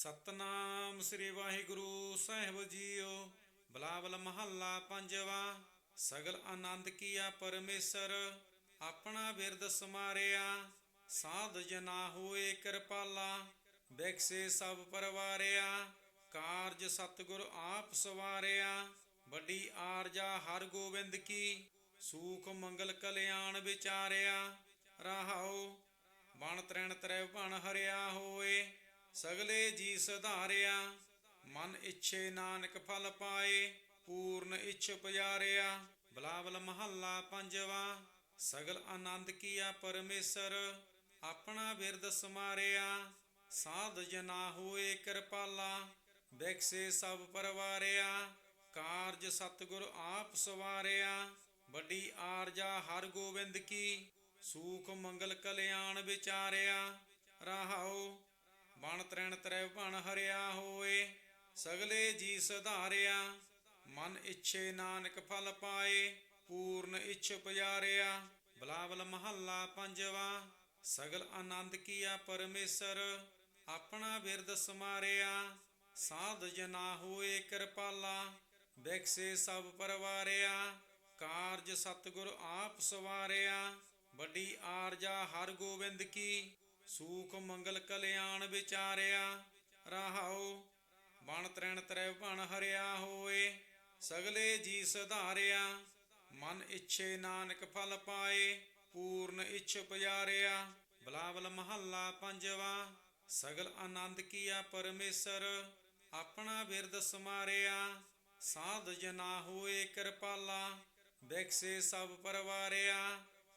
ਸਤਨਾਮ ਸ੍ਰੀ ਵਾਹਿਗੁਰੂ ਸਾਹਿਬ JIO. Bilawal ਮਹੱਲਾ ਪੰਜਵਾ। ਸਗਲ ਆਨੰਦ ਕੀਆ ਪਰਮੇਸ਼ਰ, ਆਪਣਾ ਬਿਰਦ ਸਮਾਰਿਆ। ਸਾਧ ਜਨਾ ਹੋਏ ਕਿਰਪਾਲਾ, ਬਿਕਸੇ ਸਭ ਪਰਵਾਰਿਆ। ਕਾਰਜ ਸਤਿਗੁਰ ਆਪ ਸਵਾਰਿਆ, ਵੱਡੀ ਆਰਜਾ ਹਰ ਗੋਬਿੰਦ ਕੀ। ਸੂਖ ਮੰਗਲ ਕਲਿਆਣ ਵਿਚਾਰਿਆ। ਰਹਾਉ ਬਣ ਤ੍ਰੈਣ ਤ੍ਰੈ ਬਣ ਹਰਿਆ ਹੋਏ, ਸਗਲੇ ਜੀ ਸੁਧਾਰਿਆ। ਮਨ ਇੱਛੇ ਨਾਨਕ ਫਲ ਪਾਏ, ਪੂਰਨ ਇੱਛ ਪੁਜਾਰਿਆ। ਬਿਲਾਵਲ ਮਹੱਲਾ ਪੰਜਵਾ। ਸਗਲ ਆਨੰਦ ਕੀਆ ਪਰਮੇਸ਼ਰ, ਆਪਣਾ ਬਿਰਦ ਸਮਾਰਿਆ। ਸਾਧ ਜਨਾ ਹੋਏ ਕਿਰਪਾਲਾ, ਬਿਕਸੇ ਸਭ ਪਰਵਾਰਿਆ। ਕਾਰਜ ਸਤਿਗੁਰ ਆਪ ਸਵਾਰਿਆ, ਵੱਡੀ ਆਰਜਾ ਹਰ ਗੋਬਿੰਦ ਕੀ। ਸੂਖ ਮੰਗਲ ਕਲਿਆਣ ਵਿਚਾਰਿਆ। ਰਹਾਉ ਬਣ ਤ੍ਰੈਣ ਤ੍ਰੈ ਬਣ ਹਰਿਆ ਹੋਏ, ਸਗਲੇ ਜੀ ਸੁਧਾਰਿਆ। ਮਨ ਇੱਛੇ ਨਾਨਕ ਫਲ ਪਾਏ, ਪੂਰਨ ਇੱਛ ਪੁਜਾਰਿਆ। ਬਿਲਾਵਲ ਮਹੱਲਾ ਪੰਜਵਾ। ਸਗਲ ਆਨੰਦ ਕੀਆ ਪਰਮੇਸ਼ਰ, ਆਪਣਾ ਬਿਰਦ ਸਮਾਰਿਆ। ਸਾਧ ਜਨਾ ਹੋਏ ਕਿਰਪਾਲਾ, ਬਿਕਸੇ ਸਭ ਪਰਵਾਰਿਆ। ਕਾਰਜ ਸਤਿਗੁਰ ਆਪ ਸਵਾਰਿਆ, ਵੱਡੀ ਆਰਜਾ ਹਰ ਗੋਬਿੰਦ ਕੀ। ਸੂਖ ਮੰਗਲ ਕਲਿਆਣ ਵਿਚਾਰਿਆ। ਰਹਾਉ ਬਣ ਤ੍ਰੈਣ ਤ੍ਰੈ ਬਣ ਹਰਿਆ ਹੋਏ, ਸਗਲੇ ਜੀ ਸੁਧਾਰਿਆ। ਮਨ ਇੱਛੇ ਨਾਨਕ ਫਲ ਪਾਏ, ਪੂਰਨ ਇੱਛ ਪੁਜਾਰਿਆ। ਬਿਲਾਵਲ ਮਹੱਲਾ ਪੰਜਵਾ। ਸਗਲ ਆਨੰਦ ਕੀਆ ਪਰਮੇਸ਼ਰ, ਆਪਣਾ ਬਿਰਦ ਸਮਾਰਿਆ। ਸਾਧ ਜਨਾ ਹੋਏ ਕਿਰਪਾਲਾ, ਬਿਕਸੇ ਸਭ ਪਰਵਾਰਿਆ।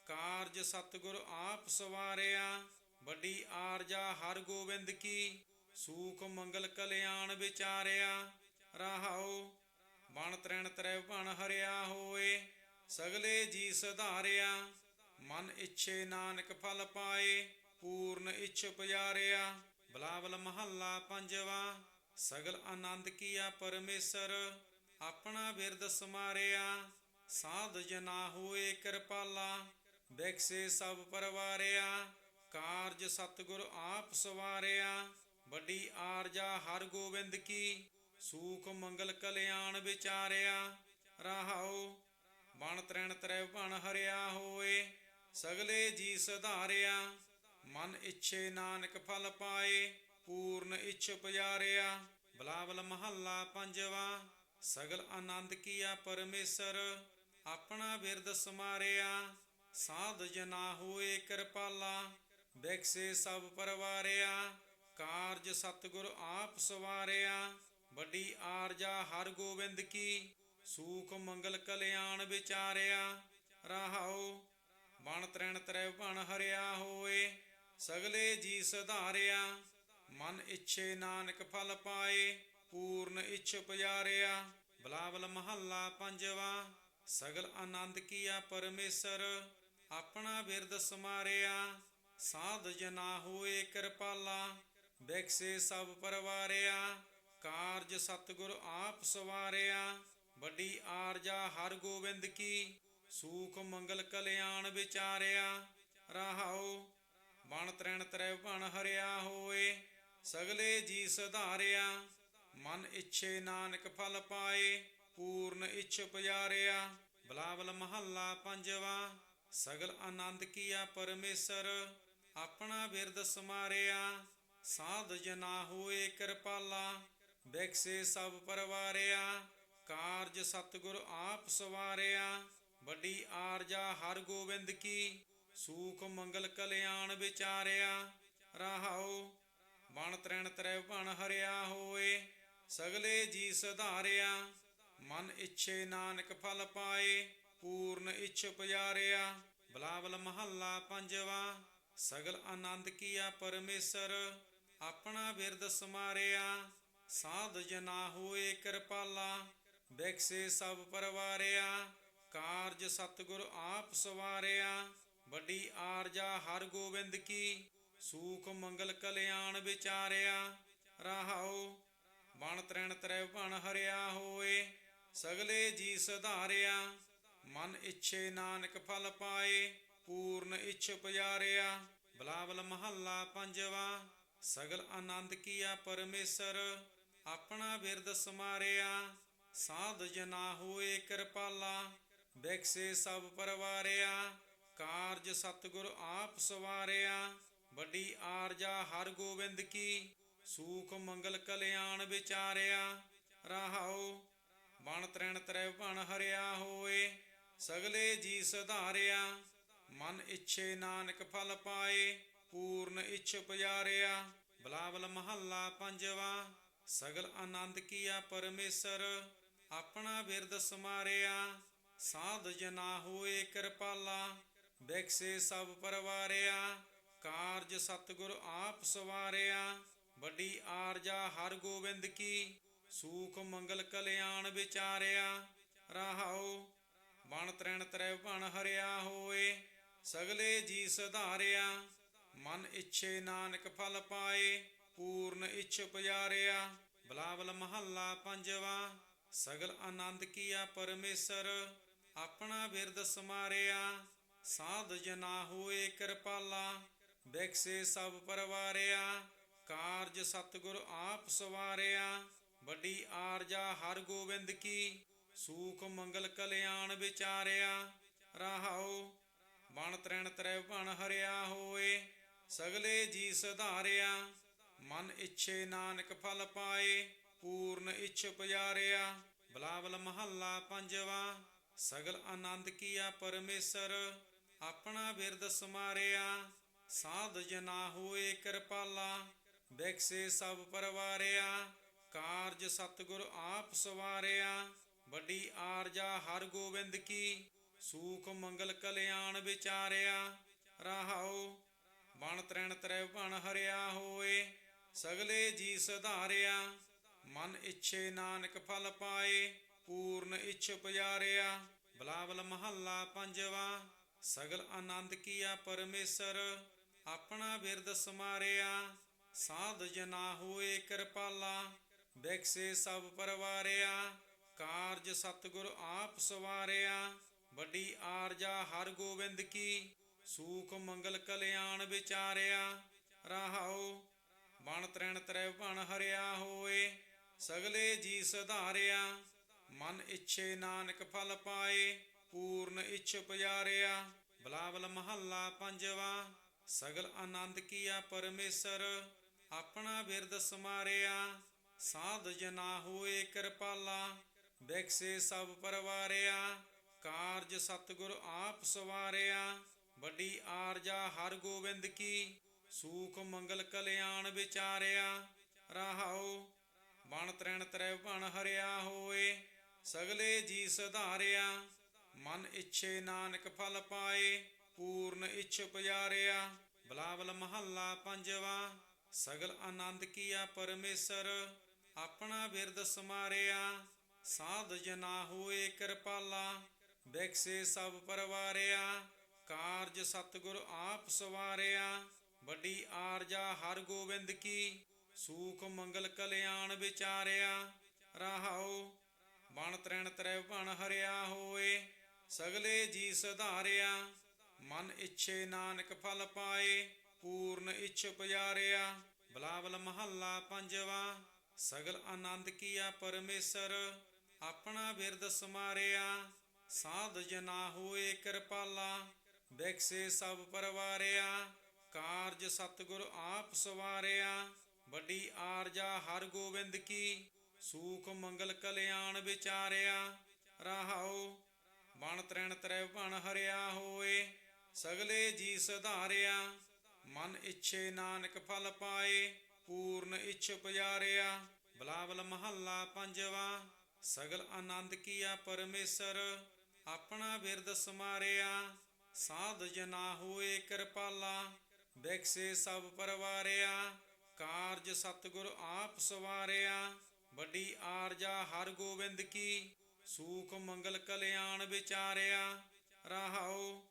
ਕਾਰਜ ਸਤਿਗੁਰ ਆਪ ਸਵਾਰਿਆ, ਵੱਡੀ ਆਰਜਾ ਹਰ ਗੋਬਿੰਦ ਕੀ। ਸੂਖ ਮੰਗਲ ਕਲਿਆਣ ਵਿਚਾਰਿਆ। ਰਹਾਉ ਬਣ ਤ੍ਰੈਣ ਤ੍ਰੈ ਬਣ ਹਰਿਆ ਹੋਏ, ਸਗਲੇ ਜੀ ਸੁਧਾਰਿਆ। ਮਨ ਇੱਛੇ ਨਾਨਕ ਫਲ ਪਾਏ, ਪੂਰਨ ਇੱਛ ਪੁਜਾਰਿਆ। ਬਿਲਾਵਲ ਮਹੱਲਾ ਪੰਜਵਾ। ਸਗਲ ਆਨੰਦ ਕੀਆ ਪਰਮੇਸ਼ਰ, ਆਪਣਾ ਬਿਰਦ ਸਮਾਰਿਆ। ਸਾਧ ਜਨਾ ਹੋਏ ਕਿਰਪਾਲਾ, ਬਿਕਸੇ ਸਭ ਪਰਵਾਰਿਆ। ਕਾਰਜ ਸਤਿਗੁਰ ਆਪ ਸਵਾਰਿਆ, ਵੱਡੀ ਆਰਜਾ ਹਰ ਗੋਬਿੰਦ ਕੀ। ਸੂਖ ਮੰਗਲ ਕਲਿਆਣ ਵਿਚਾਰਿਆ। ਰਹਾਉ ਬਣ ਤ੍ਰੈਣ ਤ੍ਰੈ ਬਣ ਹਰਿਆ ਹੋਏ, ਸਗਲੇ ਜੀ ਸੁਧਾਰਿਆ। ਮਨ ਇੱਛੇ ਨਾਨਕ ਫਲ ਪਾਏ, ਪੂਰਨ ਇੱਛ ਪੁਜਾਰਿਆ। ਬਿਲਾਵਲ ਮਹੱਲਾ ਪੰਜਵਾ। ਸਗਲ ਆਨੰਦ ਕੀਆ ਪਰਮੇਸ਼ਰ, ਆਪਣਾ ਬਿਰਦ ਸਮਾਰਿਆ। ਸਾਧ ਜਨਾ ਹੋਏ ਕਿਰਪਾਲਾ, ਬਿਕਸੇ ਸਭ ਪਰਵਾਰਿਆ। ਕਾਰਜ ਸਤਿਗੁਰ ਆਪ ਸਵਾਰਿਆ, ਵੱਡੀ ਆਰਜਾ ਹਰ ਗੋਬਿੰਦ ਕੀ। ਸੂਖ ਮੰਗਲ ਕਲਿਆਣ ਵਿਚਾਰਿਆ। ਰਹਾਉ ਬਣ ਤ੍ਰੈਣ ਤ੍ਰੈ ਬਣ ਹਰਿਆ ਹੋਏ, ਸਗਲੇ ਜੀ ਸੁਧਾਰਿਆ। ਮਨ ਇੱਛੇ ਨਾਨਕ ਫਲ ਪਾਏ, ਪੂਰਨ ਇੱਛ ਪੁਜਾਰਿਆ। ਬਿਲਾਵਲ ਮਹੱਲਾ ਪੰਜਵਾ। ਸਗਲ ਆਨੰਦ ਕੀਆ ਪਰਮੇਸ਼ਰ, ਆਪਣਾ ਬਿਰਦ ਸਮਾਰਿਆ। ਸਾਧ ਜਨਾ ਹੋਏ ਕਿਰਪਾਲਾ, ਬਿਕਸੇ ਸਭ ਪਰਵਾਰਿਆ। ਕਾਰਜ ਸਤਿਗੁਰ ਆਪ ਸਵਾਰਿਆ, ਵੱਡੀ ਆਰਜਾ ਹਰ ਗੋਬਿੰਦ ਕੀ। ਸੂਖ ਮੰਗਲ ਕਲਿਆਣ ਵਿਚਾਰਿਆ। ਰਹਾਉ ਬਣ ਤ੍ਰੈਣ ਤ੍ਰੈ ਬਣ ਹਰਿਆ ਹੋਏ, ਸਗਲੇ ਜੀ ਸੁਧਾਰਿਆ। ਮਨ ਇੱਛੇ ਨਾਨਕ ਫਲ ਪਾਏ, ਪੂਰਨ ਇੱਛ ਪੁਜਾਰਿਆ। ਬਿਲਾਵਲ ਮਹੱਲਾ ਪੰਜਵਾ। ਸਗਲ ਆਨੰਦ ਕੀਆ ਪਰਮੇਸ਼ਰ, ਆਪਣਾ ਬਿਰਦ ਸਮਾਰਿਆ। ਸਾਧ ਜਨਾ ਹੋਏ ਕਿਰਪਾਲਾ, ਬਿਕਸੇ ਸਭ ਪਰਵਾਰਿਆ। ਕਾਰਜ ਸਤਿਗੁਰ ਆਪ ਸਵਾਰਿਆ, ਵੱਡੀ ਆਰਜਾ ਹਰ ਗੋਬਿੰਦ ਕੀ। ਸੂਖ ਮੰਗਲ ਕਲਿਆਣ ਵਿਚਾਰਿਆ। ਰਹਾਉ ਬਣ ਤ੍ਰੈਣ ਤ੍ਰੈ ਬਣ ਹਰਿਆ ਹੋਏ, ਸਗਲੇ ਜੀ ਸੁਧਾਰਿਆ। ਮਨ ਇੱਛੇ ਨਾਨਕ ਫਲ ਪਾਏ, ਪੂਰਨ ਇੱਛ ਪੁਜਾਰਿਆ। ਬਿਲਾਵਲ ਮਹੱਲਾ ਪੰਜਵਾ। ਸਗਲ ਆਨੰਦ ਕੀਆ ਪਰਮੇਸ਼ਰ, ਆਪਣਾ ਬਿਰਦ ਸਮਾਰਿਆ। ਸਾਧ ਜਨਾ ਹੋਏ ਕਿਰਪਾਲਾ, ਬਿਕਸੇ ਸਭ ਪਰਵਾਰਿਆ। ਕਾਰਜ ਸਤਿਗੁਰ ਆਪ ਸਵਾਰਿਆ, ਵੱਡੀ ਆਰਜਾ ਹਰ ਗੋਬਿੰਦ ਕੀ। ਸੂਖ ਮੰਗਲ ਕਲਿਆਣ ਵਿਚਾਰਿਆ। ਰਹਾਉ ਬਣ ਤ੍ਰੈਣ ਤ੍ਰੈ ਬਣ ਹਰਿਆ ਹੋਏ, ਸਗਲੇ ਜੀ ਸੁਧਾਰਿਆ। ਮਨ ਇੱਛੇ ਨਾਨਕ ਫਲ ਪਾਏ, ਪੂਰਨ ਇੱਛ ਪੁਜਾਰਿਆ। ਬਿਲਾਵਲ ਮਹੱਲਾ ਪੰਜਵਾ। ਸਗਲ ਆਨੰਦ ਕੀਆ ਪਰਮੇਸ਼ਰ, ਆਪਣਾ ਬਿਰਦ ਸਮਾਰਿਆ। ਸਾਧ ਜਨਾ ਹੋਏ ਕਿਰਪਾਲਾ, ਬਿਕਸੇ ਸਭ ਪਰਵਾਰਿਆ। ਕਾਰਜ ਸਤਿਗੁਰ ਆਪ ਸਵਾਰਿਆ, ਵੱਡੀ ਆਰਜਾ ਹਰ ਗੋਬਿੰਦ ਕੀ। ਸੂਖ ਮੰਗਲ ਕਲਿਆਣ ਵਿਚਾਰਿਆ। ਰਹਾਉ ਬਣ ਤ੍ਰਿਣ ਤ੍ਰੈ ਭਣ ਹਰਿਆ ਹੋਏ, ਸਗਲੇ ਜੀ ਸੁਧਾਰਿਆ। ਮਨ ਇੱਛੇ ਨਾਨਕ ਫਲ ਪਾਏ, ਪੂਰਨ ਇੱਛ ਪੁਜਾਰਿਆ। ਬਿਲਾਵਲ ਮਹੱਲਾ ਪੰਜਵਾ। ਸਗਲ ਆਨੰਦ ਕੀਆ ਪਰਮੇਸ਼ਰ, ਆਪਣਾ ਬਿਰਦ ਸਮਾਰਿਆ। ਸਾਧ ਜਨਾ ਹੋਏ ਕਿਰਪਾਲਾ, ਬਿਕਸੇ ਸਭ ਪਰਵਾਰਿਆ। ਕਾਰਜ ਸਤਿਗੁਰ ਆਪ ਸਵਾਰਿਆ, ਵੱਡੀ ਆਰਜਾ ਹਰ ਗੋਬਿੰਦ ਕੀ। ਸੂਖ ਮੰਗਲ ਕਲਿਆਣ ਵਿਚਾਰਿਆ। ਰਹਾਉ ਬਣ ਤ੍ਰਿਣ ਤ੍ਰੈ ਭਣ ਹਰਿਆ ਹੋਏ, ਸਗਲੇ ਜੀ ਸੁਧਾਰਿਆ। ਮਨ ਇੱਛੇ ਨਾਨਕ ਫਲ ਪਾਏ, ਪੂਰਨ ਇੱਛ ਪੁਜਾਰਿਆ। ਬਿਲਾਵਲ ਮਹੱਲਾ ਪੰਜਵਾ। ਸਗਲ ਆਨੰਦ ਕੀਆ ਪਰਮੇਸ਼ਰ, ਆਪਣਾ ਬਿਰਦ ਸਮਾਰਿਆ। ਸਾਧ ਜਨਾ ਹੋਏ ਕਿਰਪਾਲਾ, ਬਿਕਸੇ ਸਭ ਪਰਵਾਰਿਆ। ਕਾਰਜ ਸਤਿਗੁਰ ਆਪ ਸਵਾਰਿਆ, ਵੱਡੀ ਆਰਜਾ ਹਰ ਗੋਬਿੰਦ ਕੀ। ਸੂਖ ਮੰਗਲ ਕਲਿਆਣ ਵਿਚਾਰਿਆ। ਰਹਾਉ ਬਣ ਤ੍ਰਿਣ ਤ੍ਰੈ ਭਣ ਹਰਿਆ ਹੋਏ, ਸਗਲੇ ਜੀ ਸੁਧਾਰਿਆ। ਮਨ ਇੱਛੇ ਨਾਨਕ ਫਲ ਪਾਏ, ਪੂਰਨ ਇੱਛ ਪੁਜਾਰਿਆ। ਬਿਲਾਵਲ ਮਹੱਲਾ ਪੰਜਵਾ। ਸਗਲ ਆਨੰਦ ਕੀਆ ਪਰਮੇਸ਼ਰ, ਆਪਣਾ ਬਿਰਦ ਸਮਾਰਿਆ। ਸਾਧ ਜਨਾ ਹੋਏ ਕਿਰਪਾਲਾ, ਬਿਕਸੇ ਸਭ ਪਰਵਾਰਿਆ। ਕਾਰਜ ਸਤਿਗੁਰ ਆਪ ਸਵਾਰਿਆ, ਵੱਡੀ ਆਰਜਾ ਹਰ ਗੋਬਿੰਦ ਕੀ। ਸੂਖ ਮੰਗਲ ਕਲਿਆਣ ਵਿਚਾਰਿਆ। ਰਹਾਉ ਬਣ ਤ੍ਰਿਣ ਤ੍ਰੈ ਭਣ ਹਰਿਆ ਹੋਏ, ਸਗਲੇ ਜੀ ਸੁਧਾਰਿਆ। ਮਨ ਇੱਛੇ ਨਾਨਕ ਫਲ ਪਾਏ, ਪੂਰਨ ਇੱਛ ਪੁਜਾਰਿਆ। ਬਿਲਾਵਲ ਮਹੱਲਾ ਪੰਜਵਾ। ਸਗਲ ਆਨੰਦ ਕੀਆ ਪਰਮੇਸ਼ਰ, ਆਪਣਾ ਬਿਰਦ ਸਮਾਰਿਆ। ਸਾਧ ਜਨਾ ਹੋਏ ਕਿਰਪਾਲਾ, ਬਿਕਸੇ ਸਭ ਪਰਵਾਰਿਆ। ਕਾਰਜ ਸਤਿਗੁਰ ਆਪ ਸਵਾਰਿਆ, ਵੱਡੀ ਆਰਜਾ ਹਰ ਗੋਬਿੰਦ ਕੀ। ਸੂਖ ਮੰਗਲ ਕਲਿਆਣ ਵਿਚਾਰਿਆ। ਰਹਾਉ ਬਣ ਤ੍ਰਿਣ ਤ੍ਰੈ ਭਣ ਹਰਿਆ ਹੋਏ, ਸਗਲੇ ਜੀ ਸੁਧਾਰਿਆ। ਮਨ ਇੱਛੇ ਨਾਨਕ ਫਲ ਪਾਏ, ਪੂਰਨ ਇੱਛ ਪੁਜਾਰਿਆ। ਬਿਲਾਵਲ ਮਹੱਲਾ ਪੰਜਵਾ। ਸਗਲ ਆਨੰਦ ਕੀਆ ਪਰਮੇਸ਼ਰ, ਆਪਣਾ ਬਿਰਦ ਸਮਾਰਿਆ। ਸਾਧ ਜਨਾ ਹੋਏ ਕਿਰਪਾਲਾ, ਬਿਕਸੇ ਸਭ ਪਰਵਾਰਿਆ। ਕਾਰਜ ਸਤਿਗੁਰ ਆਪ ਸਵਾਰਿਆ, ਵੱਡੀ ਆਰਜਾ ਹਰ ਗੋਬਿੰਦ ਕੀ। ਸੂਖ ਮੰਗਲ ਕਲਿਆਣ ਵਿਚਾਰਿਆ। ਰਹਾਉ ਬਣ ਤ੍ਰਿਣ ਤ੍ਰੈ ਭਣ ਹਰਿਆ ਹੋਏ, ਸਗਲੇ ਜੀ ਸੁਧਾਰਿਆ। ਮਨ ਇੱਛੇ ਨਾਨਕ ਫਲ ਪਾਏ, ਪੂਰਨ ਇੱਛ ਪੁਜਾਰਿਆ। ਬਿਲਾਵਲ ਮਹੱਲਾ ਪੰਜਵਾ। ਸਗਲ ਆਨੰਦ ਕੀਆ ਪਰਮੇਸ਼ਰ, ਆਪਣਾ ਬਿਰਦ ਸਮਾਰਿਆ। ਸਾਧ ਜਨਾ ਹੋਏ ਕਿਰਪਾਲਾ, ਬਿਕਸੇ ਸਭ ਪਰਵਾਰਿਆ। ਕਾਰਜ ਸਤਿਗੁਰ ਆਪ ਸਵਾਰਿਆ, ਵੱਡੀ ਆਰਜਾ ਹਰ ਗੋਬਿੰਦ ਕੀ। ਸੂਖ ਮੰਗਲ ਕਲਿਆਣ ਵਿਚਾਰਿਆ। ਰਹਾਉ ਬਣ ਤ੍ਰਿਣ ਤ੍ਰੈ ਭਣ ਹਰਿਆ ਹੋਏ, ਸਗਲੇ ਜੀ ਸੁਧਾਰਿਆ। ਮਨ ਇੱਛੇ ਨਾਨਕ ਫਲ ਪਾਏ, ਪੂਰਨ ਇੱਛ ਪੁਜਾਰਿਆ। ਬਿਲਾਵਲ ਮਹੱਲਾ ਪੰਜਵਾ। ਸਗਲ ਆਨੰਦ ਕੀਆ ਪਰਮੇਸ਼ਰ, ਆਪਣਾ ਬਿਰਦ ਸਮਾਰਿਆ। ਸਾਧ ਜਨਾ ਹੋਏ ਕਿਰਪਾਲਾ, ਬਿਕਸੇ ਸਭ ਪਰਵਾਰਿਆ। ਕਾਰਜ ਸਤਿਗੁਰ ਆਪ ਸਵਾਰਿਆ, ਵੱਡੀ ਆਰਜਾ ਹਰ ਗੋਬਿੰਦ ਕੀ। ਸੂਖ ਮੰਗਲ ਕਲਿਆਣ ਵਿਚਾਰਿਆ। ਰਹਾਉ ਬਣ ਤ੍ਰਿਣ ਤ੍ਰੈ ਭਣ ਹਰਿਆ ਹੋਏ, ਸਗਲੇ ਜੀ ਸੁਧਾਰਿਆ। ਮਨ ਇੱਛੇ ਨਾਨਕ ਫਲ ਪਾਏ, ਪੂਰਨ ਇੱਛ ਪੁਜਾਰਿਆ। ਬਿਲਾਵਲ ਮਹੱਲਾ ਪੰਜਵਾ। ਸਗਲ ਆਨੰਦ ਕੀਆ ਪਰਮੇਸ਼ਰ, ਆਪਣਾ ਬਿਰਦ ਸਮਾਰਿਆ। ਸਾਧ ਜਨਾ ਹੋਏ ਕਿਰਪਾਲਾ, ਬਿਕਸੇ ਸਭ ਪਰਵਾਰਿਆ। ਕਾਰਜ ਸਤਿਗੁਰ ਆਪ ਸਵਾਰਿਆ, ਵੱਡੀ ਆਰਜਾ ਹਰ ਗੋਬਿੰਦ ਕੀ। ਸੂਖ ਮੰਗਲ ਕਲਿਆਣ ਵਿਚਾਰਿਆ। ਰਹਾਉ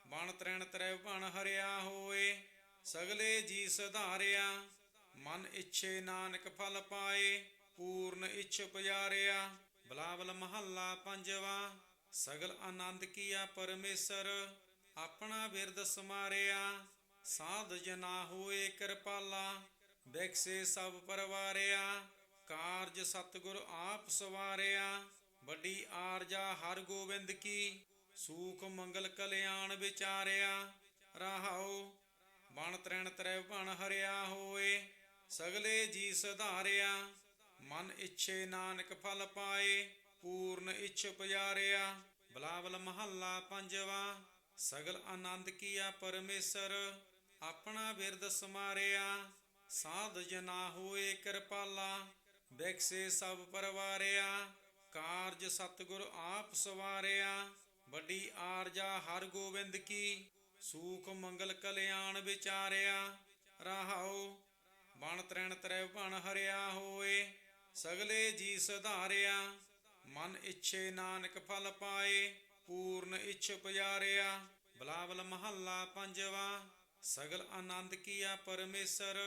ਬਣ ਤ੍ਰਿਣ ਤ੍ਰੈ ਭਣ ਹਰਿਆ ਹੋਏ, ਸਗਲੇ ਜੀ ਸੁਧਾਰਿਆ। ਮਨ ਇੱਛੇ ਨਾਨਕ ਫਲ ਪਾਏ, ਪੂਰਨ ਇੱਛ ਪੁਜਾਰਿਆ। ਬਿਲਾਵਲ ਮਹੱਲਾ ਪੰਜਵਾ। ਸਗਲ ਆਨੰਦ ਕੀਆ ਪਰਮੇਸ਼ਰ, ਆਪਣਾ ਬਿਰਦ ਸਮਾਰਿਆ। ਸਾਧ ਜਨਾ ਹੋਏ ਕਿਰਪਾਲਾ, ਬੈਕਸੇ ਸਭ ਪਰਵਾਰਿਆ। ਕਾਰਜ ਸਤਿਗੁਰ ਆਪ ਸਵਾਰਿਆ। ਵੱਡੀ ਆਰਜਾ ਹਰ ਗੋਬਿੰਦ ਕੀ, ਸੂਖ ਮੰਗਲ ਕਲਿਆਣ ਵਿਚਾਰਿਆ। ਰਹਾਉ ਬਣ ਤ੍ਰੈਣ ਤ੍ਰੈ ਬਣ ਹਰਿਆ ਹੋਏ, ਸਗਲੇ ਜੀ ਸੁਧਾਰਿਆ। ਮਨ ਇੱਛੇ ਨਾਨਕ ਫਲ ਪਾਏ, ਪੂਰਨ ਇੱਛ ਪੁਜਾਰਿਆ। ਬਿਲਾਵਲ ਮਹੱਲਾ ਪੰਜਵਾ। ਸਗਲ ਆਨੰਦ ਕੀਆ ਪਰਮੇਸ਼ਰ, ਆਪਣਾ ਬਿਰਦ ਸਮਾਰਿਆ। ਸਾਧ ਜਨਾ ਹੋਏ ਕਿਰਪਾਲਾ, ਬੈਕਸੇ ਸਭ ਪਰਵਾਰਿਆ। ਕਾਰਜ ਸਤਿਗੁਰ ਆਪ ਸਵਾਰਿਆ। ਵੱਡੀ ਆਰਜਾ ਹਰ ਗੋਬਿੰਦ ਕੀ, ਸੂਖ ਮੰਗਲ ਕਲਿਆਣ ਵਿਚਾਰਿਆ। ਰਹਾਉ ਬਣ ਤ੍ਰੈਣ ਤ੍ਰੈ ਬਣ ਹਰਿਆ ਹੋਏ, ਸਗਲੇ ਜੀ ਸੁਧਾਰਿਆ। ਮਨ ਇੱਛੇ ਨਾਨਕ ਫਲ ਪਾਏ, ਪੂਰਨ ਇੱਛ ਪੁਜਾਰਿਆ। ਬਿਲਾਵਲ ਮਹੱਲਾ ਪੰਜਵਾ। ਸਗਲ ਆਨੰਦ ਕੀਆ ਪਰਮੇਸ਼ਰ,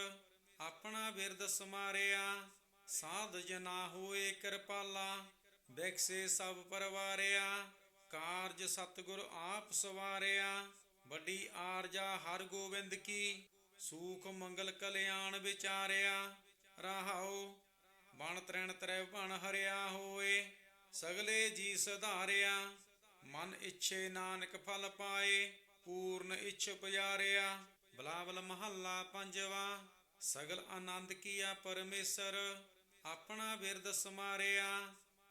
ਆਪਣਾ ਬਿਰਦ ਸਮਾਰਿਆ। ਸਾਧ ਜਨਾ ਹੋਏ ਕਿਰਪਾਲਾ, ਬੈਕਸੇ ਸਭ ਪਰਵਾਰਿਆ। ਕਾਰਜ ਸਤਿਗੁਰ ਆਪ ਸਵਾਰਿਆ। ਵੱਡੀ ਆਰਜਾ ਹਰ ਗੋਬਿੰਦ ਕੀ, ਸੂਖ ਮੰਗਲ ਕਲਿਆਣ ਵਿਚਾਰਿਆ। ਰਹਾਉ ਬਣ ਤ੍ਰੈਣ ਤ੍ਰੈ ਬਣ ਹਰਿਆ ਹੋਏ, ਸਗਲੇ ਜੀ ਸੁਧਾਰਿਆ। ਮਨ ਇੱਛੇ ਨਾਨਕ ਫਲ ਪਾਏ, ਪੂਰਨ ਇੱਛ ਪੁਜਾਰਿਆ। ਬਿਲਾਵਲ ਮਹੱਲਾ ਪੰਜਵਾ। ਸਗਲ ਆਨੰਦ ਕੀਆ ਪਰਮੇਸ਼ਰ, ਆਪਣਾ ਬਿਰਦ ਸਮਾਰਿਆ।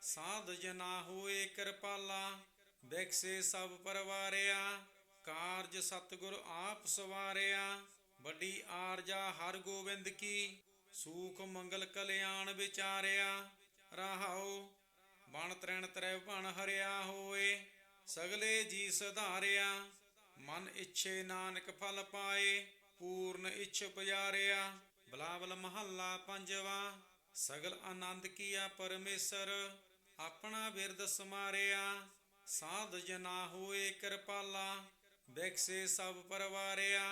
ਸਾਧ ਜਨਾ ਹੋਏ ਕਿਰਪਾਲਾ, ਬੈਕਸੇ ਸਭ ਪਰਵਾਰਿਆ। ਕਾਰਜ ਸਤਿਗੁਰ ਆਪ ਸਵਾਰਿਆ। ਵੱਡੀ ਆਰਜਾ ਹਰ ਗੋਬਿੰਦ ਕੀ, ਸੂਖ ਮੰਗਲ ਕਲਿਆਣ ਵਿਚਾਰਿਆ। ਰਹਾਉ ਬਣ ਤ੍ਰੈਣ ਤ੍ਰੈ ਬਣ ਹਰਿਆ ਹੋਏ, ਸਗਲੇ ਜੀ ਸੁਧਾਰਿਆ। ਮਨ ਇੱਛੇ ਨਾਨਕ ਫਲ ਪਾਏ, ਪੂਰਨ ਇੱਛ ਪੁਜਾਰਿਆ। ਬਿਲਾਵਲ ਮਹੱਲਾ ਪੰਜਵਾ। ਸਗਲ ਆਨੰਦ ਕੀਆ ਪਰਮੇਸ਼ਰ, ਆਪਣਾ ਬਿਰਦ ਸਮਾਰਿਆ। ਸਾਧ ਜਨਾ ਹੋਏ ਕਿਰਪਾਲਾ, ਬੈਕਸੇ ਸਭ ਪਰਵਾਰਿਆ।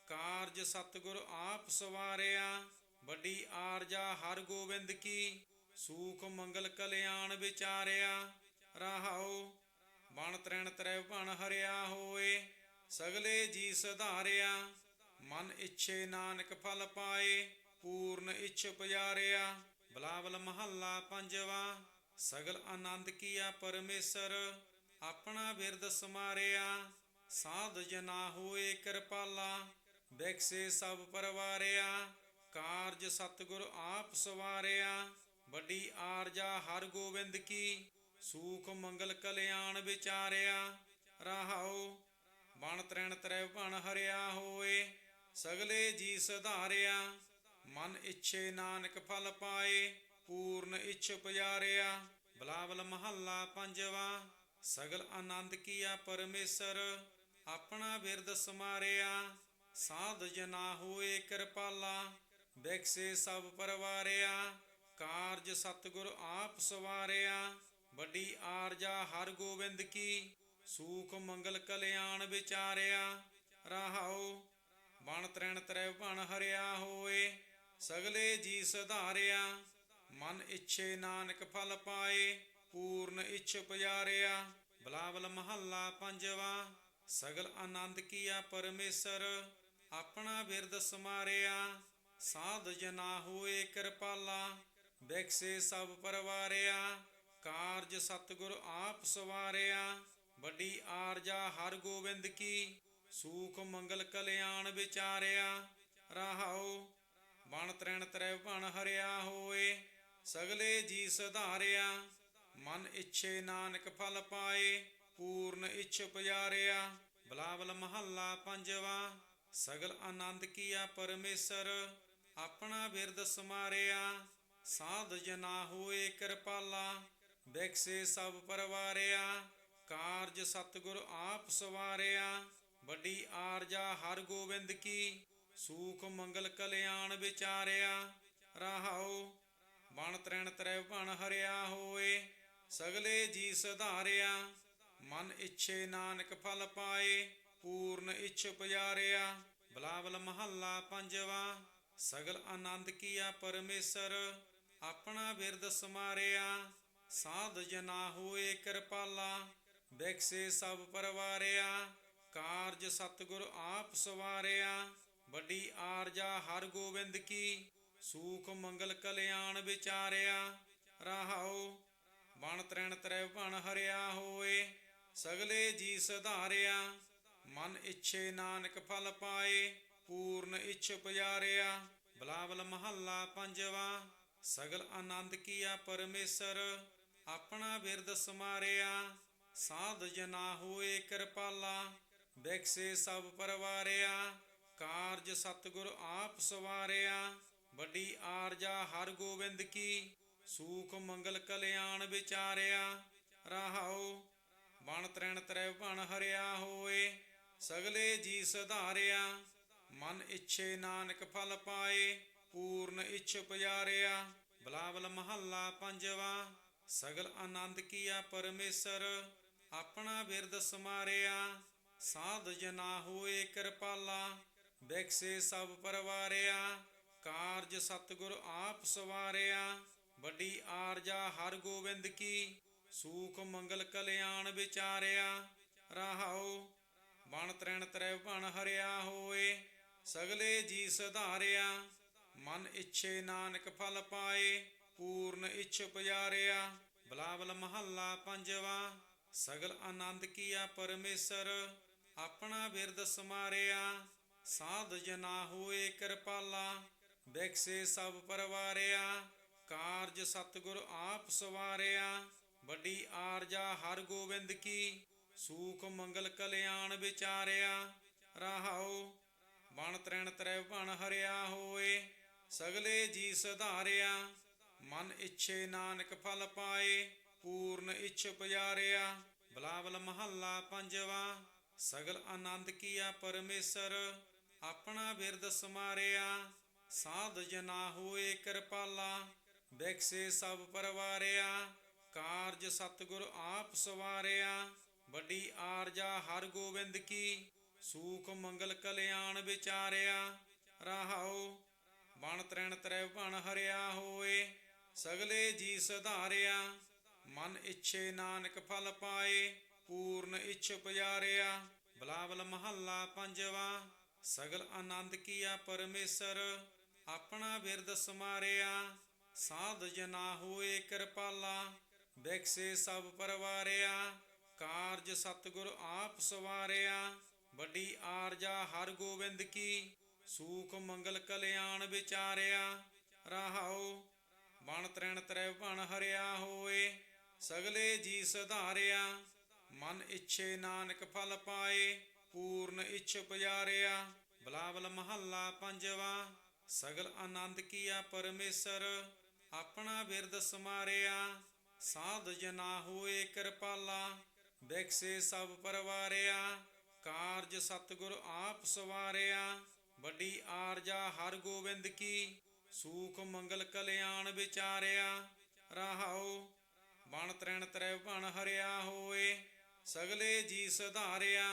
ਕਾਰਜ ਸਤਿਗੁਰ ਆਪ ਸਵਾਰਿਆ। ਵੱਡੀ ਆਰਜਾ ਹਰ ਗੋਬਿੰਦ ਕੀ, ਸੂਖ ਮੰਗਲ ਕਲਿਆਣ ਵਿਚਾਰਿਆ। ਰਹਾਉ ਬਣ ਤ੍ਰੈਣ ਤ੍ਰੈ ਬਣ ਹਰਿਆ ਹੋਏ, ਸਗਲੇ ਜੀ ਸੁਧਾਰਿਆ। ਮਨ ਇੱਛੇ ਨਾਨਕ ਫਲ ਪਾਏ, ਪੂਰਨ ਇੱਛ ਪੁਜਾਰਿਆ। ਬਿਲਾਵਲ ਮਹੱਲਾ ਪੰਜਵਾ। ਸਗਲ ਆਨੰਦ ਕੀਆ ਪਰਮੇਸ਼ਰ, ਆਪਣਾ ਬਿਰਦ ਸਮਾਰਿਆ। ਸਾਧ ਜਨਾ ਹੋਏ ਕਿਰਪਾਲਾ, ਬੈਕਸੇ ਸਭ ਪਰਵਾਰਿਆ। ਕਾਰਜ ਸਤਿਗੁਰ ਆਪ ਸਵਾਰਿਆ। ਵੱਡੀ ਆਰਜਾ ਹਰ ਗੋਬਿੰਦ ਕੀ, ਸੂਖ ਮੰਗਲ ਕਲਿਆਣ ਵਿਚਾਰਿਆ। ਰਹਾਉ ਬਣ ਤ੍ਰੈਣ ਤ੍ਰੈ ਬਣ ਹਰਿਆ ਹੋਏ, ਸਗਲੇ ਜੀ ਸੁਧਾਰਿਆ। ਮਨ ਇੱਛੇ ਨਾਨਕ ਫਲ ਪਾਏ, ਪੂਰਨ ਇੱਛ ਪੁਜਾਰਿਆ। ਬਿਲਾਵਲ ਮਹੱਲਾ ਪੰਜਵਾ। ਸਗਲ ਆਨੰਦ ਕੀਆ ਪਰਮੇਸ਼ਰ, ਆਪਣਾ ਬਿਰਦ ਸਮਾਰਿਆ। ਸਾਧ ਜਨਾ ਹੋਏ ਕਿਰਪਾਲਾ, ਬੈਕਸੇ ਸਭ ਪਰਵਾਰਿਆ। ਕਾਰਜ ਸਤਿਗੁਰ ਆਪ ਸਵਾਰਿਆ। ਵੱਡੀ ਆਰਜਾ ਹਰ ਗੋਬਿੰਦ ਕੀ, ਸੂਖ ਮੰਗਲ ਕਲਿਆਣ ਵਿਚਾਰਿਆ। ਰਹਾਉ ਬਣ ਤ੍ਰੈਣ ਤ੍ਰੈ ਬਣ ਹਰਿਆ ਹੋਏ, ਸਗਲੇ ਜੀ ਸੁਧਾਰਿਆ। ਮਨ ਇੱਛੇ ਨਾਨਕ ਫਲ ਪਾਏ, ਪੂਰਨ ਇੱਛ ਪੁਜਾਰਿਆ। ਬਿਲਾਵਲ ਮਹੱਲਾ ਪੰਜਵਾ। ਸਗਲ ਆਨੰਦ ਕੀਆ ਪਰਮੇਸ਼ਰ, ਆਪਣਾ ਬਿਰਦ ਸਮਾਰਿਆ। ਸਾਧ ਜਨਾ ਹੋਏ ਕਿਰਪਾਲਾ, ਬੈਕਸੇ ਸਭ ਪਰਵਾਰਿਆ। ਕਾਰਜ ਸਤਿਗੁਰ ਆਪ ਸਵਾਰਿਆ। ਵੱਡੀ ਆਰਜਾ ਹਰ ਗੋਬਿੰਦ ਕੀ, ਸੂਖ ਮੰਗਲ ਕਲਿਆਣ ਵਿਚਾਰਿਆ। ਰਹਾਉ ਬਣ ਤ੍ਰੈਣ ਤ੍ਰੈ ਬਣ ਹਰਿਆ ਹੋਏ, ਸਗਲੇ ਜੀ ਸੁਧਾਰਿਆ। ਮਨ ਇੱਛੇ ਨਾਨਕ ਫਲ ਪਾਏ, ਪੂਰਨ ਇੱਛ ਪੁਜਾਰਿਆ। ਬਿਲਾਵਲ ਮਹੱਲਾ ਪੰਜਵਾ। ਸਗਲ ਆਨੰਦ ਕੀਆ ਪਰਮੇਸ਼ਰ, ਆਪਣਾ ਬਿਰਦ ਸਮਾਰਿਆ। ਸਾਧ ਜਨਾ ਹੋਏ ਕਿਰਪਾਲਾ, ਬੈਕਸੇ ਸਭ ਪਰਵਾਰਿਆ। ਕਾਰਜ ਸਤਿਗੁਰ ਆਪ ਸਵਾਰਿਆ। ਵੱਡੀ ਆਰਜਾ ਹਰ ਗੋਬਿੰਦ ਕੀ, ਸੂਖ ਮੰਗਲ ਕਲਿਆਣ ਵਿਚਾਰਿਆ। ਰਹਾਉ ਬਣ ਤ੍ਰੈਣ ਤ੍ਰੈ ਬਣ ਹਰਿਆ ਹੋਏ, ਸਗਲੇ ਜੀ ਸੁਧਾਰਿਆ। ਮਨ ਇੱਛੇ ਨਾਨਕ ਫਲ ਪਾਏ, ਪੂਰਨ ਇੱਛ ਪੁਜਾਰਿਆ। ਬਿਲਾਵਲ ਮਹੱਲਾ ਪੰਜਵਾ। ਸਗਲ ਆਨੰਦ ਕੀਆ ਪਰਮੇਸ਼ਰ, ਆਪਣਾ ਬਿਰਦ ਸਮਾਰਿਆ। ਸਾਧ ਜਨਾ ਹੋਏ ਕਿਰਪਾਲਾ, ਬੈਕਸੇ ਸਭ ਪਰਵਾਰਿਆ। ਕਾਰਜ ਸਤਿਗੁਰ ਆਪ ਸਵਾਰਿਆ। ਵੱਡੀ ਆਰਜਾ ਹਰ ਗੋਬਿੰਦ ਕੀ, ਸੂਖ ਮੰਗਲ ਕਲਿਆਣ ਵਿਚਾਰਿਆ। ਰਹਾਉ ਬਣ ਤ੍ਰੈਣ ਤ੍ਰੈ ਬਣ ਹਰਿਆ ਹੋਏ, ਸਗਲੇ ਜੀ ਸਧਾਰਿਆ। ਮਨ ਇੱਛੇ ਨਾਨਕ ਫਲ ਪਾਏ, ਪੂਰਨ ਇੱਛ ਪੁਜਾਰਿਆ। ਬਿਲਾਵਲ ਮਹੱਲਾ ਪੰਜਵਾ। ਸਗਲ ਆਨੰਦ ਕੀਆ ਪਰਮੇਸ਼ਰ, ਆਪਣਾ ਬਿਰਦ ਸਮਾਰਿਆ। ਸਾਧ ਜਨਾ ਹੋਏ ਕਿਰਪਾਲਾ, ਬੈਕਸੇ ਸਭ ਪਰਵਾਰਿਆ। ਕਾਰਜ ਸਤਿਗੁਰ ਆਪ ਸਵਾਰਿਆ, ਵੱਡੀ ਆਰਜਾ ਹਰ ਗੋਬਿੰਦ ਕੀ। ਸੂਖ ਮੰਗਲ ਕਲਿਆਣ ਵਿਚਾਰਿਆ। ਰਹਾਉ ਬਣ ਤ੍ਰੈਣ ਤ੍ਰੈ ਬਣ ਹਰਿਆ ਹੋਏ, ਸਗਲੇ ਜੀ ਸਧਾਰਿਆ। ਮਨ ਇੱਛੇ ਨਾਨਕ ਫਲ ਪਾਏ, ਪੂਰਨ ਇੱਛ ਪੁਜਾਰਿਆ। ਬਿਲਾਵਲ ਮਹੱਲਾ ਪੰਜਵਾ। ਸਗਲ ਆਨੰਦ ਕੀਆ ਪਰਮੇਸ਼ਰ, ਆਪਣਾ ਬਿਰਦ ਸਮਾਰਿਆ। ਸਾਧ ਜਨਾ ਹੋਏ ਕਿਰਪਾਲਾ, ਬੈਕਸੇ ਸਭ ਪਰਵਾਰਿਆ। ਕਾਰਜ ਸਤਿਗੁਰ ਆਪ ਸਵਾਰਿਆ, ਵੱਡੀ ਆਰਜਾ ਹਰ ਗੋਬਿੰਦ ਕੀ। ਸੂਖ ਮੰਗਲ ਕਲਿਆਣ ਵਿਚਾਰਿਆ। ਰਹਾਉ ਬਣ ਤ੍ਰੈਣ ਤ੍ਰੈ ਬਣ ਹਰਿਆ ਹੋਏ, ਸਗਲੇ ਜੀ ਸਧਾਰਿਆ। ਮਨ ਇੱਛੇ ਨਾਨਕ ਫਲ ਪਾਏ, ਪੂਰਨ ਇੱਛ ਪੁਜਾਰਿਆ। ਬਿਲਾਵਲ ਮਹੱਲਾ ਪੰਜਵਾ। ਸਗਲ ਆਨੰਦ ਕੀਆ ਪਰਮੇਸ਼ਰ, ਆਪਣਾ ਬਿਰਦ ਸਮਾਰਿਆ। ਸਾਧ ਜਨਾ ਹੋਏ ਕਿਰਪਾਲਾ, ਬੈਕਸੇ ਸਭ ਪਰਵਾਰਿਆ। ਕਾਰਜ ਸਤਿਗੁਰ ਆਪ ਸਵਾਰਿਆ, ਵੱਡੀ ਆਰਜਾ ਹਰ ਗੋਬਿੰਦ ਕੀ। ਸੂਖ ਮੰਗਲ ਕਲਿਆਣ ਵਿਚਾਰਿਆ। ਰਹਾਉ ਬਣ ਤ੍ਰੈਣ ਤ੍ਰੈ ਬਣ ਹਰਿਆ ਹੋਏ, ਸਗਲੇ ਜੀ ਸਧਾਰਿਆ। ਮਨ ਇੱਛੇ ਨਾਨਕ ਫਲ ਪਾਏ, ਪੂਰਨ ਇੱਛ ਪੁਜਾਰਿਆ। ਬਿਲਾਵਲ ਮਹੱਲਾ ਪੰਜਵਾ। ਸਗਲ ਆਨੰਦ ਕੀਆ ਪਰਮੇਸ਼ਰ, ਆਪਣਾ ਬਿਰਦ ਸਮਾਰਿਆ। ਸਾਧ ਜਨਾ ਹੋਏ ਕਿਰਪਾਲਾ, ਬੈਕਸੇ ਸਭ ਪਰਵਾਰਿਆ। ਕਾਰਜ ਸਤਿਗੁਰ ਆਪ ਸਵਾਰਿਆ, ਵੱਡੀ ਆਰਜਾ ਹਰ ਗੋਬਿੰਦ ਕੀ। ਸੂਖ ਮੰਗਲ ਕਲਿਆਣ ਵਿਚਾਰਿਆ। ਰਹਾਉ ਬਣ ਤ੍ਰੈਣ ਤ੍ਰੈ ਬਣ ਹਰਿਆ ਹੋਏ, ਸਗਲੇ ਜੀ ਸਧਾਰਿਆ। ਮਨ ਇੱਛੇ ਨਾਨਕ ਫਲ ਪਾਏ, ਪੂਰਨ ਇੱਛ ਪੁਜਾਰਿਆ। ਬਿਲਾਵਲ ਮਹੱਲਾ ਪੰਜਵਾ। ਸਗਲ ਆਨੰਦ ਕੀਆ ਪਰਮੇਸ਼ਰ, ਆਪਣਾ ਬਿਰਦ ਸਮਾਰਿਆ। ਸਾਧ ਜਨਾ ਹੋਏ ਕਿਰਪਾਲਾ, ਬੈਕਸੇ ਸਭ ਪਰਵਾਰਿਆ। ਕਾਰਜ ਸਤਿਗੁਰ ਆਪ ਸਵਾਰਿਆ, ਵੱਡੀ ਆਰਜਾ ਹਰ ਗੋਬਿੰਦ ਕੀ। ਸੂਖ ਮੰਗਲ ਕਲਿਆਣ ਵਿਚਾਰਿਆ। ਰਹਾਉ ਬਣ ਤ੍ਰੈਣ ਤ੍ਰੈ ਬਣ ਹਰਿਆ ਹੋਏ, ਸਗਲੇ ਜੀ ਸਧਾਰਿਆ। ਮਨ ਇੱਛੇ ਨਾਨਕ ਫਲ ਪਾਏ, ਪੂਰਨ ਇੱਛ ਪੁਜਾਰਿਆ। ਬਿਲਾਵਲ ਮਹੱਲਾ ਪੰਜਵਾ। ਸਗਲ ਆਨੰਦ ਕੀਆ ਪਰਮੇਸ਼ਰ, ਆਪਣਾ ਬਿਰਦ ਸਮਾਰਿਆ। ਸਾਧ ਜਨਾ ਹੋਏ ਕਿਰਪਾਲਾ, ਬੈਕਸੇ ਸਭ ਪਰਵਾਰਿਆ। ਕਾਰਜ ਸਤਿਗੁਰ ਆਪ ਸਵਾਰਿਆ, ਵੱਡੀ ਆਰਜਾ ਹਰ ਗੋਬਿੰਦ ਕੀ। ਸੂਖ ਮੰਗਲ ਕਲਿਆਣ ਵਿਚਾਰਿਆ। ਰਹਾਉ ਬਣ ਤ੍ਰੈਣ ਤ੍ਰੈ ਬਣ ਹਰਿਆ ਹੋਏ, ਸਗਲੇ ਜੀ ਸਧਾਰਿਆ।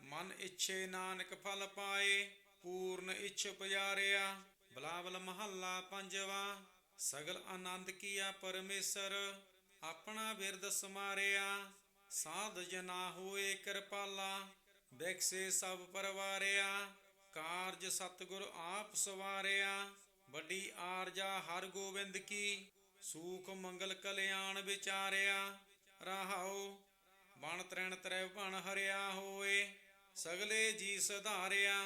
ਮਨ ਇੱਛੇ ਨਾਨਕ ਫਲ ਪਾਏ, ਪੂਰਨ ਇੱਛ ਪੁਜਾਰਿਆ। ਬਿਲਾਵਲ ਮਹੱਲਾ ਪੰਜਵਾ। ਸਗਲ ਆਨੰਦ ਕੀਆ ਪਰਮੇਸ਼ਰ, ਆਪਣਾ ਬਿਰਦ ਸਮਾਰਿਆ। ਸਾਧ ਜਨਾ ਹੋਏ ਕਿਰਪਾਲਾ, ਬੈਕਸੇ ਸਭ ਪਰਵਾਰਿਆ। ਕਾਰਜ ਸਤਿਗੁਰ ਆਪ ਸਵਾਰਿਆ, ਵੱਡੀ ਆਰਜਾ ਹਰ ਗੋਬਿੰਦ ਕੀ। ਸੂਖ ਮੰਗਲ ਕਲਿਆਣ ਵਿਚਾਰਿਆ। ਰਹਾਉ ਬਣ ਤ੍ਰੈਣ ਤ੍ਰੈ ਬਣ ਹਰਿਆ ਹੋਏ, ਸਗਲੇ ਜੀ ਸਧਾਰਿਆ।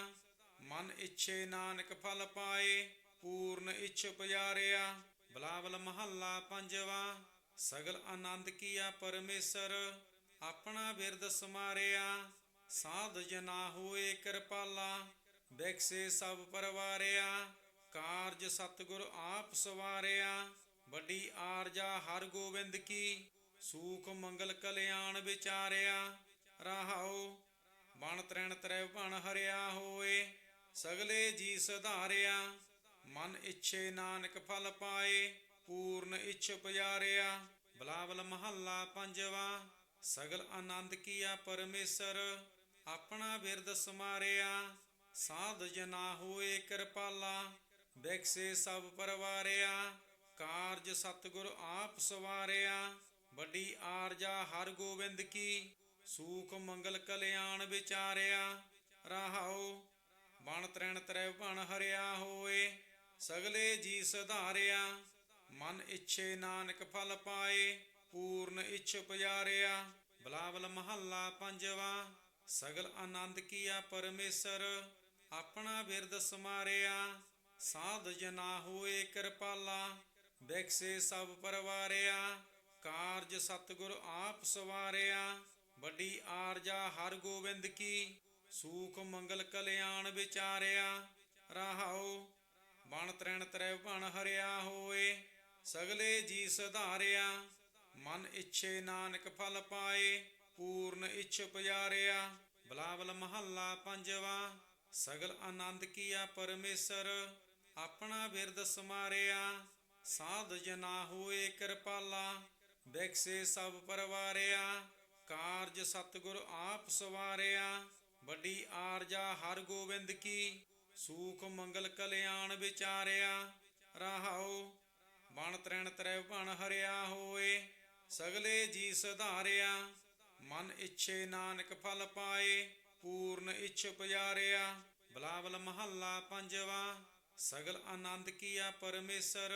ਮਨ ਇੱਛੇ ਨਾਨਕ ਫਲ ਪਾਏ, ਪੂਰਨ ਇੱਛ ਪੁਜਾਰਿਆ। ਬਿਲਾਵਲ ਮਹੱਲਾ ਪੰਜਵਾ। ਸਗਲ ਆਨੰਦ ਕੀਆ ਪਰਮੇਸ਼ਰ, ਆਪਣਾ ਬਿਰਦ ਸਮਾਰਿਆ। ਸਾਧ ਜਨਾ ਹੋਏ ਕਿਰਪਾਲਾ, ਬੈਕਸੇ ਸਭ ਪਰਵਾਰਿਆ। ਕਾਰਜ ਸਤਿਗੁਰ ਆਪ ਸਵਾਰਿਆ, ਵੱਡੀ ਆਰਜਾ ਹਰ ਗੋਬਿੰਦ ਕੀ। ਸੂਖ ਮੰਗਲ ਕਲਿਆਣ ਵਿਚਾਰਿਆ। ਰਹਾਉ ਬਣ ਤ੍ਰੈਣ ਤ੍ਰੈ ਬਣ ਹਰਿਆ ਹੋਏ, ਸਗਲੇ ਜੀ ਸਧਾਰਿਆ। ਮਨ ਇੱਛੇ ਨਾਨਕ ਫਲ ਪਾਏ, ਪੂਰਨ ਇੱਛ ਪੁਜਾਰਿਆ। ਬਿਲਾਵਲ ਮਹੱਲਾ ਪੰਜਵਾ। ਸਗਲ ਆਨੰਦ ਕੀਆ ਪਰਮੇਸ਼ਰ, ਆਪਣਾ ਬਿਰਦ ਸਮਾਰਿਆ। ਸਾਧ ਜਨਾ ਹੋਏ ਕਿਰਪਾਲਾ, ਬੈਕਸੇ ਸਭ ਪਰਵਾਰਿਆ। ਕਾਰਜ ਸਤਿਗੁਰ ਆਪ ਸਵਾਰਿਆ, ਵੱਡੀ ਆਰਜਾ ਹਰ ਗੋਬਿੰਦ ਕੀ। ਸੂਖ ਮੰਗਲ ਕਲਿਆਣ ਵਿਚਾਰਿਆ। ਰਹਾਉ ਬਣ ਤ੍ਰੈਣ ਤ੍ਰੈ ਬਣ ਹਰਿਆ ਹੋਏ, ਸਗਲੇ ਜੀ ਸੁਧਾਰਿਆ। ਮਨ ਇੱਛੇ ਨਾਨਕ ਫਲ ਪਾਏ, ਪੂਰਨ ਇੱਛ ਪੁਜਾਰਿਆ। ਬਿਲਾਵਲ ਮਹੱਲਾ ਪੰਜਵਾ। ਸਗਲ ਆਨੰਦ ਕੀਆ ਪਰਮੇਸ਼ਰ, ਆਪਣਾ ਬਿਰਦ ਸਮਾਰਿਆ। ਸਾਧ ਜਨਾ ਹੋਏ ਕਿਰਪਾਲਾ, ਬਿਕਸੇ ਸਭ ਪਰਵਾਰਿਆ। ਕਾਰਜ ਸਤਿਗੁਰ ਆਪ ਸਵਾਰਿਆ, ਵੱਡੀ ਆਰਜਾ ਹਰ ਗੋਬਿੰਦ ਕੀ। ਸੂਖ ਮੰਗਲ ਕਲਿਆਣ ਵਿਚਾਰਿਆ। ਰਹਾਉ ਬਣ ਤ੍ਰਿਣ ਤ੍ਰੈ ਬਣ ਹਰਿਆ ਹੋਏ, ਸਗਲੇ ਜੀ ਸੁਧਾਰਿਆ। ਮਨ ਇੱਛੇ ਨਾਨਕ ਫਲ ਪਾਏ, ਪੂਰਨ ਇੱਛ ਪੁਜਾਰਿਆ। ਬਿਲਾਵਲ ਮਹੱਲਾ ਪੰਜਵਾ। ਸਗਲ ਆਨੰਦ ਕੀਆ ਪਰਮੇਸ਼ਰ, ਆਪਣਾ ਬਿਰਦ ਸਮਾਰਿਆ। ਸਾਧ ਜਨਾ ਹੋਏ ਕਿਰਪਾਲਾ, ਬਿਕਸੇ ਸਭ ਪਰਵਾਰਿਆ। ਕਾਰਜ ਸਤਿਗੁਰ ਆਪ ਸਵਾਰਿਆ, ਵੱਡੀ ਆਰਜਾ ਹਰ ਗੋਬਿੰਦ ਕੀ। ਸੂਖ ਮੰਗਲ ਕਲਿਆਣ ਵਿਚਾਰਿਆ। ਰਹਾਉ ਬਣ ਤ੍ਰਿਣ ਤ੍ਰੈ ਬਣ ਹਰਿਆ ਹੋਏ, ਸਗਲੇ ਜੀ ਸੁਧਾਰਿਆ। ਮਨ ਇੱਛੇ ਨਾਨਕ ਫਲ ਪਾਏ, ਪੂਰਨ ਇੱਛ ਪੁਜਾਰਿਆ। ਬਿਲਾਵਲ ਮਹੱਲਾ ਪੰਜਵਾ। ਸਗਲ ਆਨੰਦ ਕੀਆ ਪਰਮੇਸ਼ਰ,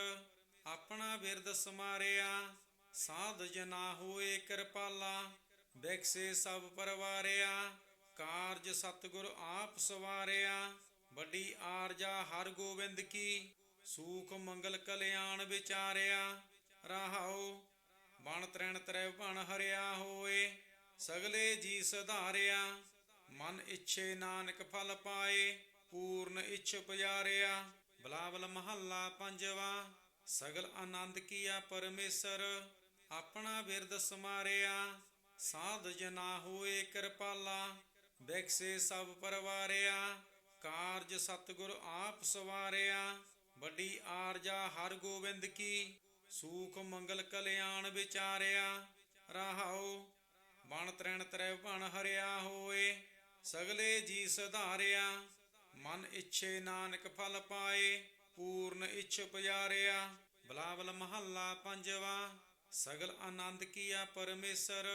ਆਪਣਾ ਬਿਰਦ ਸਮਾਰਿਆ। ਸਾਧ ਜਨਾ ਹੋਏ ਕਿਰਪਾਲਾ, ਬਿਕਸੇ ਸਭ ਪਰਵਾਰਿਆ। ਕਾਰਜ ਸਤਿਗੁਰ ਆਪ ਸਵਾਰਿਆ, ਵੱਡੀ ਆਰਜਾ ਹਰ ਗੋਬਿੰਦ ਕੀ। ਸੂਖ ਮੰਗਲ ਕਲਿਆਣ ਵਿਚਾਰਿਆ। ਰਹਾਉ ਬਣ ਤ੍ਰਿਣ ਤ੍ਰੈ ਬਣ ਹਰਿਆ ਹੋਏ, ਸਗਲੇ ਜੀ ਸੁਧਾਰਿਆ। ਮਨ ਇੱਛੇ ਨਾਨਕ ਫਲ ਪਾਏ, ਪੂਰਨ ਇੱਛ ਪੁਜਾਰਿਆ। ਬਿਲਾਵਲ ਮਹੱਲਾ ਪੰਜਵਾ। ਸਗਲ ਆਨੰਦ ਕੀਆ ਪਰਮੇਸ਼ਰ, ਆਪਣਾ ਬਿਰਦ ਸਮਾਰਿਆ। ਸਾਧ ਜਨਾ ਹੋਏ ਕਿਰਪਾਲਾ, ਬਿਕਸੇ ਸਭ ਪਰਵਾਰਿਆ। ਕਾਰਜ ਸਤਿਗੁਰ ਆਪ ਸਵਾਰਿਆ, ਵੱਡੀ ਆਰਜਾ ਹਰ ਗੋਬਿੰਦ ਕੀ। ਸੂਖ ਮੰਗਲ ਕਲਿਆਣ ਵਿਚਾਰਿਆ। ਰਹਾਉ ਬਣ ਤ੍ਰਿਣ ਤ੍ਰੈ ਬਣ ਹਰਿਆ ਹੋਏ, ਸਗਲੇ ਜੀ ਸੁਧਾਰਿਆ। ਮਨ ਇੱਛੇ ਨਾਨਕ ਫਲ ਪਾਏ, ਪੂਰਨ ਇੱਛ ਪੁਜਾਰਿਆ। ਬਿਲਾਵਲ ਮਹੱਲਾ ਪੰਜਵਾ। ਸਗਲ ਆਨੰਦ ਕੀਆ ਪਰਮੇਸ਼ਰ,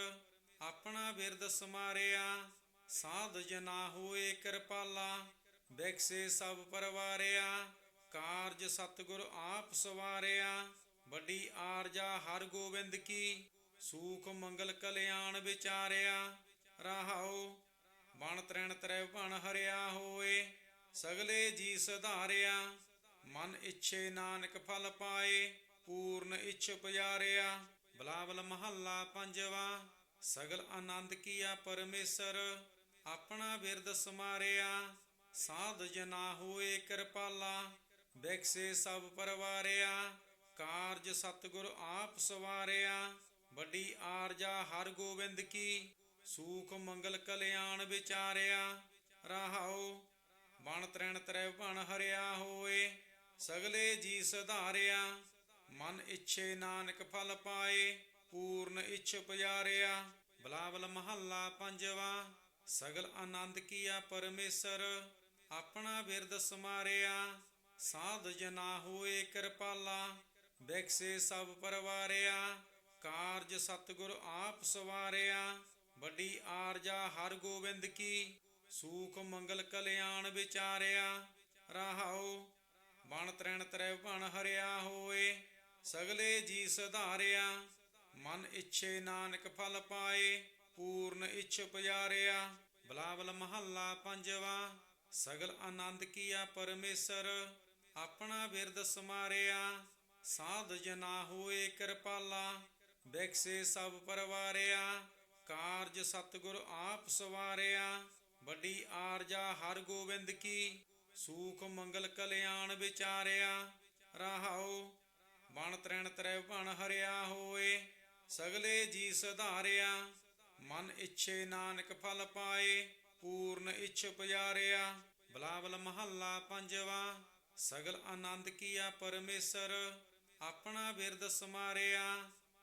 ਆਪਣਾ ਬਿਰਦ ਸਮਾਰਿਆ। ਸਾਧ ਜਨਾ ਹੋਏ ਕਿਰਪਾਲਾ, ਬਿਕਸੇ ਸਭ ਪਰਵਾਰਿਆ। ਕਾਰਜ ਸਤਿਗੁਰ ਆਪ ਸਵਾਰਿਆ, ਵੱਡੀ ਆਰਜਾ ਹਰ ਗੋਬਿੰਦ ਕੀ। ਸੂਖ ਮੰਗਲ ਕਲਿਆਣ ਵਿਚਾਰਿਆ। ਰਹਾਉ ਬਣ ਤ੍ਰਿਣ ਤ੍ਰੈ ਬਣ ਹਰਿਆ ਹੋਏ, ਸਗਲੇ ਜੀ ਸੁਧਾਰਿਆ। ਮਨ ਇੱਛੇ ਨਾਨਕ ਫਲ ਪਾਏ, ਪੂਰਨ ਇੱਛ ਪੁਜਾਰਿਆ। ਬਿਲਾਵਲ ਮਹੱਲਾ ਪੰਜਵਾ। ਸਗਲ ਆਨੰਦ ਕੀਆ ਪਰਮੇਸ਼ਰ, ਆਪਣਾ ਬਿਰਦ ਸਮਾਰਿਆ। ਸਾਧ ਜਨਾ ਹੋਏ ਕਿਰਪਾਲਾ, ਬਿਕਸੇ ਸਭ ਪਰਵਾਰਿਆ। ਕਾਰਜ ਸਤਿਗੁਰ ਆਪ ਸਵਾਰਿਆ, ਵੱਡੀ ਆਰਜਾ ਹਰ ਗੋਬਿੰਦ ਕੀ। ਸੂਖ ਮੰਗਲ ਕਲਿਆਣ ਵਿਚਾਰਿਆ। ਰਹਾਉ ਬਣ ਤ੍ਰਿਣ ਤ੍ਰੈ ਬਣ ਹਰਿਆ ਹੋਏ, ਸਗਲੇ ਜੀ ਸੁਧਾਰਿਆ। ਮਨ ਇੱਛੇ ਨਾਨਕ ਫਲ ਪਾਏ, ਪੂਰਨ ਇੱਛ ਪੁਜਾਰਿਆ। ਬਿਲਾਵਲ ਮਹੱਲਾ ਪੰਜਵਾ। ਸਗਲ ਆਨੰਦ ਕੀਆ ਪਰਮੇਸ਼ਰ, ਆਪਣਾ ਬਿਰਦ ਸਮਾਰਿਆ। ਸਾਧ ਜਨਾ ਹੋਏ ਕਿਰਪਾਲਾ, ਬਿਕਸੇ ਸਭ ਪਰਵਾਰਿਆ। ਕਾਰਜ ਸਤਿਗੁਰ ਆਪ ਸਵਾਰਿਆ, ਵੱਡੀ ਆਰਜਾ ਹਰ ਗੋਬਿੰਦ ਕੀ। ਸੂਖ ਮੰਗਲ ਕਲਿਆਣ ਵਿਚਾਰਿਆ। ਰਹਾਉ ਬਣ ਤ੍ਰਿਣ ਤ੍ਰੈ ਬਣ ਹਰਿਆ ਹੋਏ, ਸਗਲੇ ਜੀ ਸੁਧਾਰਿਆ। ਮਨ ਇੱਛੇ ਨਾਨਕ ਫਲ ਪਾਏ, ਪੂਰਨ ਇੱਛ ਪੁਜਾਰਿਆ। ਬਿਲਾਵਲ ਮਹੱਲਾ ਪੰਜਵਾ। ਸਗਲ ਆਨੰਦ ਕੀਆ ਪਰਮੇਸ਼ਰ, ਆਪਣਾ ਬਿਰਦ ਸਮਾਰਿਆ। ਸਾਧ ਜਨਾ ਹੋਏ ਕਿਰਪਾਲਾ, ਬਿਕਸੇ ਸਭ ਪਰਵਾਰਿਆ। ਕਾਰਜ ਸਤਿਗੁਰ ਆਪ ਸਵਾਰਿਆ, ਵੱਡੀ ਆਰਜਾ ਹਰ ਗੋਬਿੰਦ ਕੀ। ਸੂਖ ਮੰਗਲ ਕਲਿਆਣ ਵਿਚਾਰਿਆ। ਰਹਾਉ ਬਣ ਤ੍ਰਿਣ ਤ੍ਰੈ ਬਣ ਹਰਿਆ ਹੋਏ, ਸਗਲੇ ਜੀ ਸੁਧਾਰਿਆ। ਮਨ ਇੱਛੇ ਨਾਨਕ ਫਲ ਪਾਏ, ਪੂਰਨ ਇੱਛ ਪੁਜਾਰਿਆ। ਬਿਲਾਵਲ ਮਹੱਲਾ ਪੰਜਵਾ। ਸਗਲ ਆਨੰਦ ਕੀਆ ਪਰਮੇਸ਼ਰ, ਆਪਣਾ ਬਿਰਦ ਸਮਾਰਿਆ।